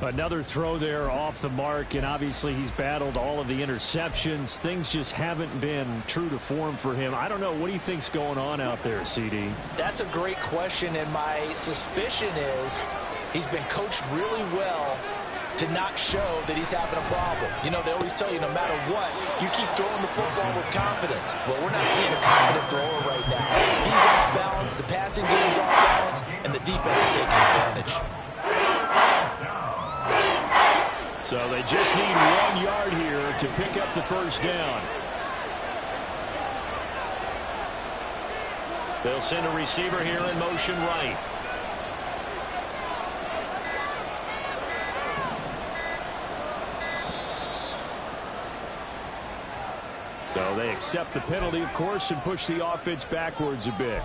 Another throw there off the mark, and obviously he's battled all of the interceptions. Things just haven't been true to form for him. I don't know. What do you think's going on out there, CD? That's a great question, and my suspicion is he's been coached really well to not show that he's having a problem. You know, they always tell you no matter what, you keep throwing the football with confidence. Well, we're not seeing a confident thrower right now. He's off balance, the passing game's off balance, and the defense is taking advantage. So they just need 1 yard here to pick up the 1st down. They'll send a receiver here in motion right. So they accept the penalty, of course, and push the offense backwards a bit.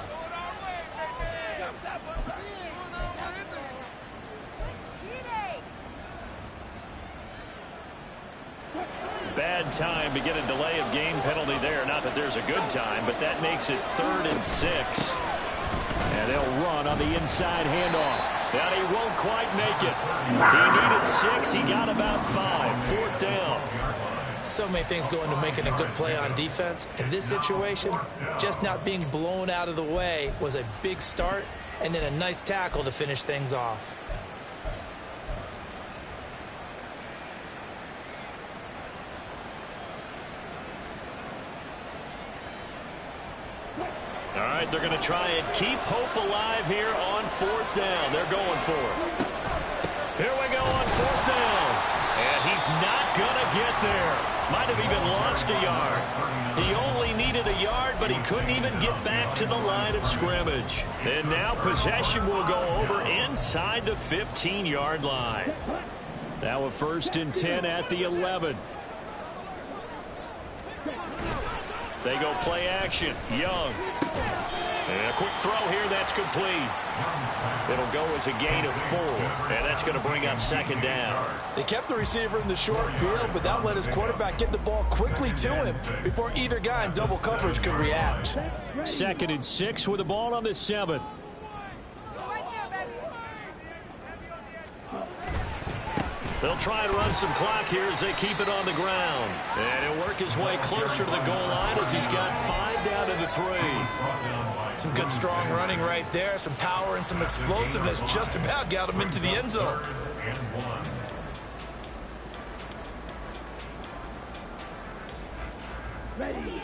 bad time to get a delay of game penalty there. Not that there's a good time, but that makes it 3rd and 6. And they'll run on the inside handoff. And he won't quite make it. He needed 6. He got about 5. 4th down. So many things go into making a good play on defense. In this situation, just not being blown out of the way was a big start, and then a nice tackle to finish things off. All right, they're going to try and keep hope alive here on 4th down. They're going for it. Here we go on 4th down. And he's not going to get there. Might have even lost a yard. He only needed a yard, but he couldn't even get back to the line of scrimmage. And now possession will go over inside the 15-yard line. Now a 1st and 10 at the 11. They go play action. Young. And a quick throw here. That's complete. It'll go as a gain of 4. And that's going to bring up 2nd down. They kept the receiver in the short field, but that let his quarterback get the ball quickly to him before either guy in double coverage could react. 2nd and 6 with the ball on the 7. They'll try and run some clock here as they keep it on the ground. And he'll work his way closer to the goal line as he's got 5 down to the 3. Some good strong running right there. Some power and some explosiveness just about got him into the end zone. Ready.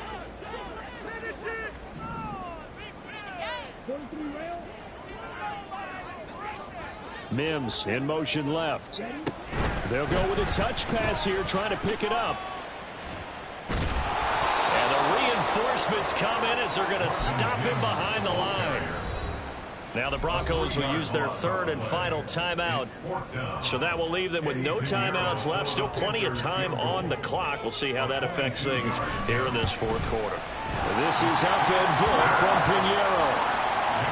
Mims in motion left. They'll go with a touch pass here, trying to pick it up. And the reinforcements come in as they're going to stop him behind the line. Now the Broncos will use their 3rd and final timeout. So that will leave them with no timeouts left. Still plenty of time on the clock. We'll see how that affects things here in this 4th quarter. This is up and good from Pinheiro.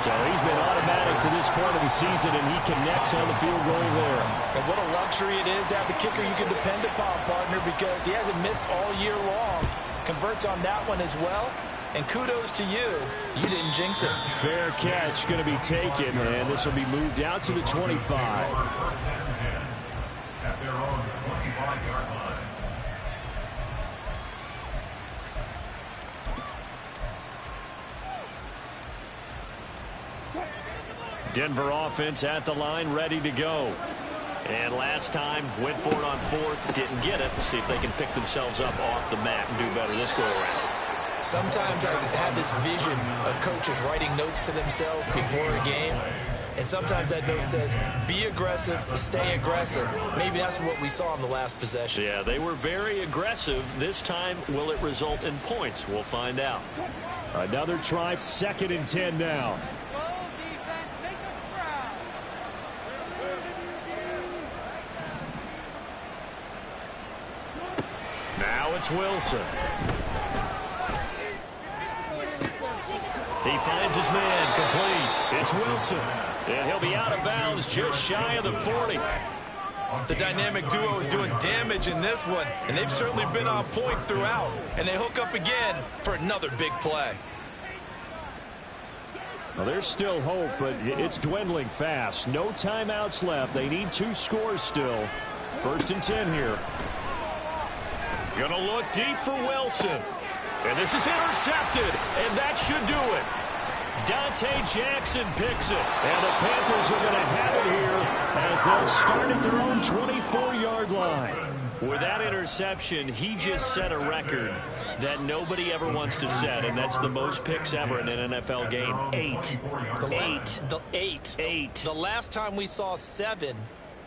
So he's been automatic to this point of the season, and he connects on the field goal there. And what a luxury it is to have the kicker you can depend upon, partner, because he hasn't missed all year long. Converts on that one as well. And kudos to you. You didn't jinx it. Fair catch going to be taken, and this will be moved out to the 25. At their own 25-yard line. Denver offense at the line, ready to go. And last time, went for it on 4th, didn't get it. We'll see if they can pick themselves up off the mat and do better this go-around. Sometimes I have this vision of coaches writing notes to themselves before a game. And sometimes that note says, be aggressive, stay aggressive. Maybe that's what we saw in the last possession. Yeah, they were very aggressive. This time, will it result in points? We'll find out. Another try, 2nd and 10 now. Now it's Wilson. He finds his man complete. It's Wilson. And he'll be out of bounds just shy of the 40. The dynamic duo is doing damage in this one, and they've certainly been on point throughout. And they hook up again for another big play. Well, there's still hope, but it's dwindling fast. No timeouts left. They need 2 scores still. 1st and 10 here. Gonna look deep for Wilson. And this is intercepted, and that should do it. Dante Jackson picks it. And the Panthers are going to have it here as they'll start at their own 24-yard line. With that interception, he just set a record that nobody ever wants to set, and that's the most picks ever in an NFL game. 8. The last time we saw 7,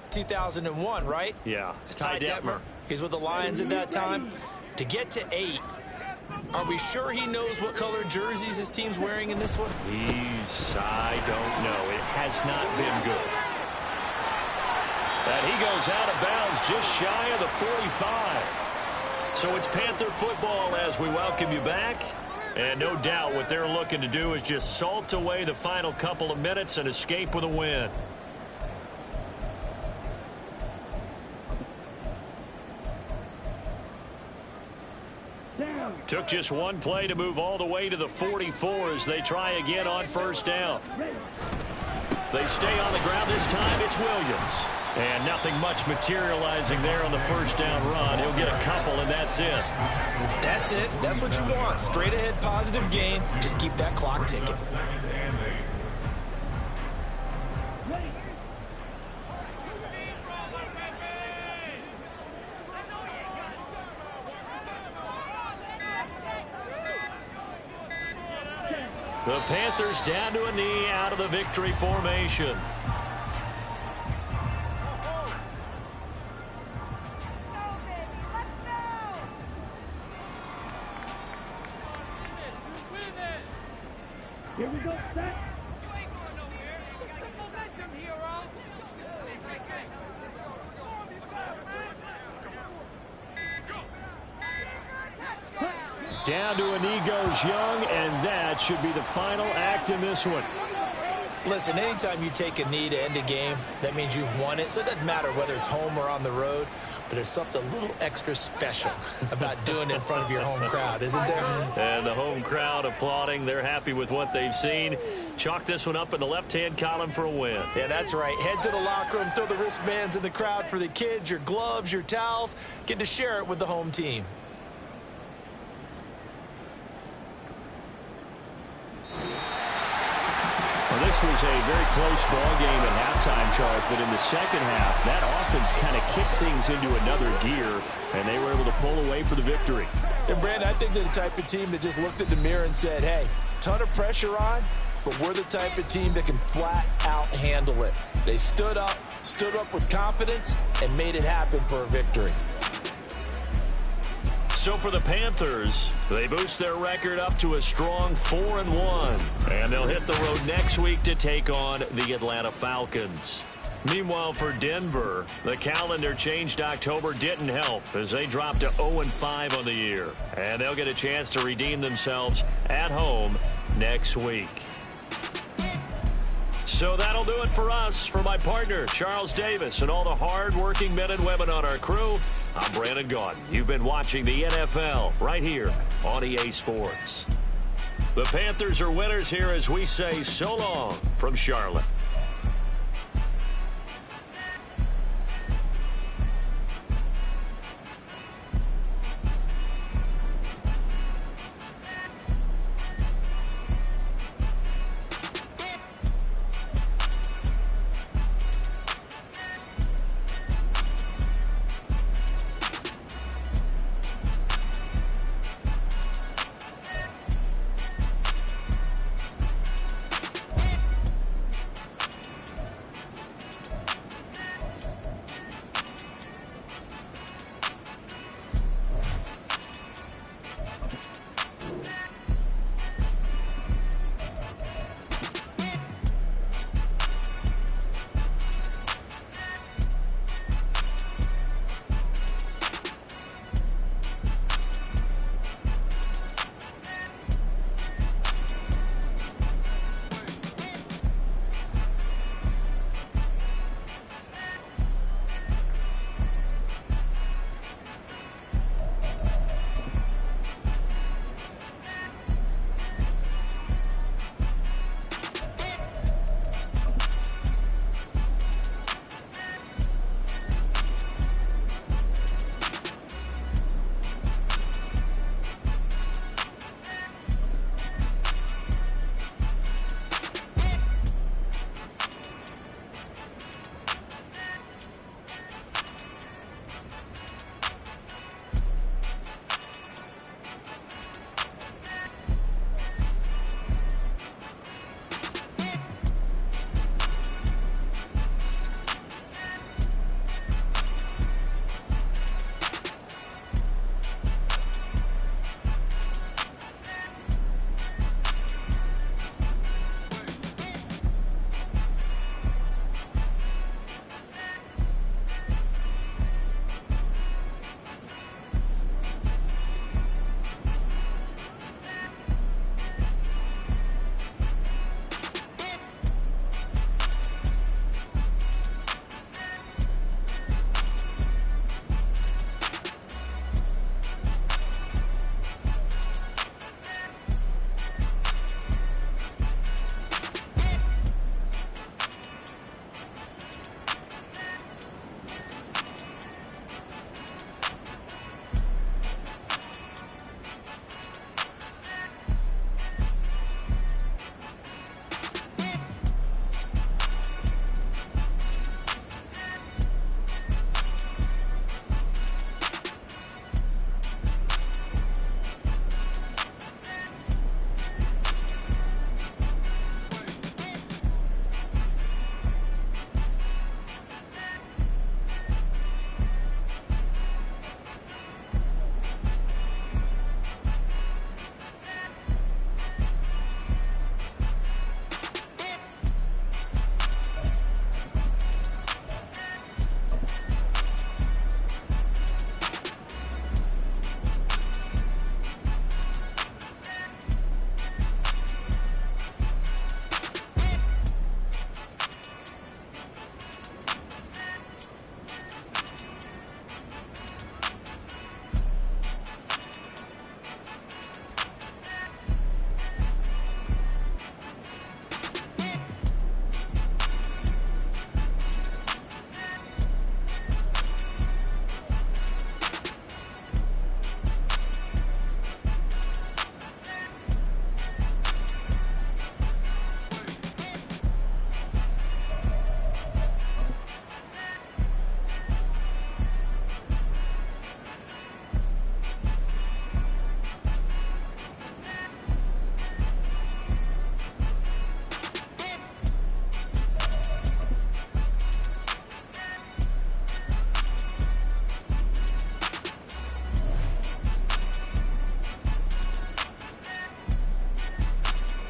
2001, right? Yeah. It's Ty Detmer. He's with the Lions at that time. To get to 8, are we sure he knows what color jerseys his team's wearing in this one? I don't know. It has not been good. And he goes out of bounds just shy of the 45. So it's Panther football as we welcome you back. And no doubt what they're looking to do is just salt away the final couple of minutes and escape with a win. Took just one play to move all the way to the 44 as they try again on first down. They stay on the ground. This time it's Williams. And nothing much materializing there on the first down run. He'll get a couple, and that's it. That's it. That's what you want. Straight ahead positive gain. Just keep that clock ticking. The Panthers down to a knee out of the victory formation. Here we go, set. Down to a knee goes Young, and that should be the final act in this one. Listen, anytime you take a knee to end a game, that means you've won it. So it doesn't matter whether it's home or on the road, but there's something a little extra special about doing it in front of your home crowd, isn't there? And the home crowd applauding. They're happy with what they've seen. Chalk this one up in the left-hand column for a win. Yeah, that's right. Head to the locker room, throw the wristbands in the crowd for the kids, your gloves, your towels. Get to share it with the home team. Well, this was a very close ball game at halftime, Charles, but in the second half, that offense kind of kicked things into another gear, and they were able to pull away for the victory. And, Brandon, I think they're the type of team that just looked at the mirror and said, hey, ton of pressure on, but we're the type of team that can flat out handle it. They stood up with confidence, and made it happen for a victory. So for the Panthers, they boost their record up to a strong 4-1. And they'll hit the road next week to take on the Atlanta Falcons. Meanwhile, for Denver, the calendar changed October didn't help as they dropped to 0-5 on the year. And they'll get a chance to redeem themselves at home next week. So that'll do it for us. For my partner, Charles Davis, and all the hard-working men and women on our crew, I'm Brandon Gaudin. You've been watching the NFL right here on EA Sports. The Panthers are winners here as we say so long from Charlotte.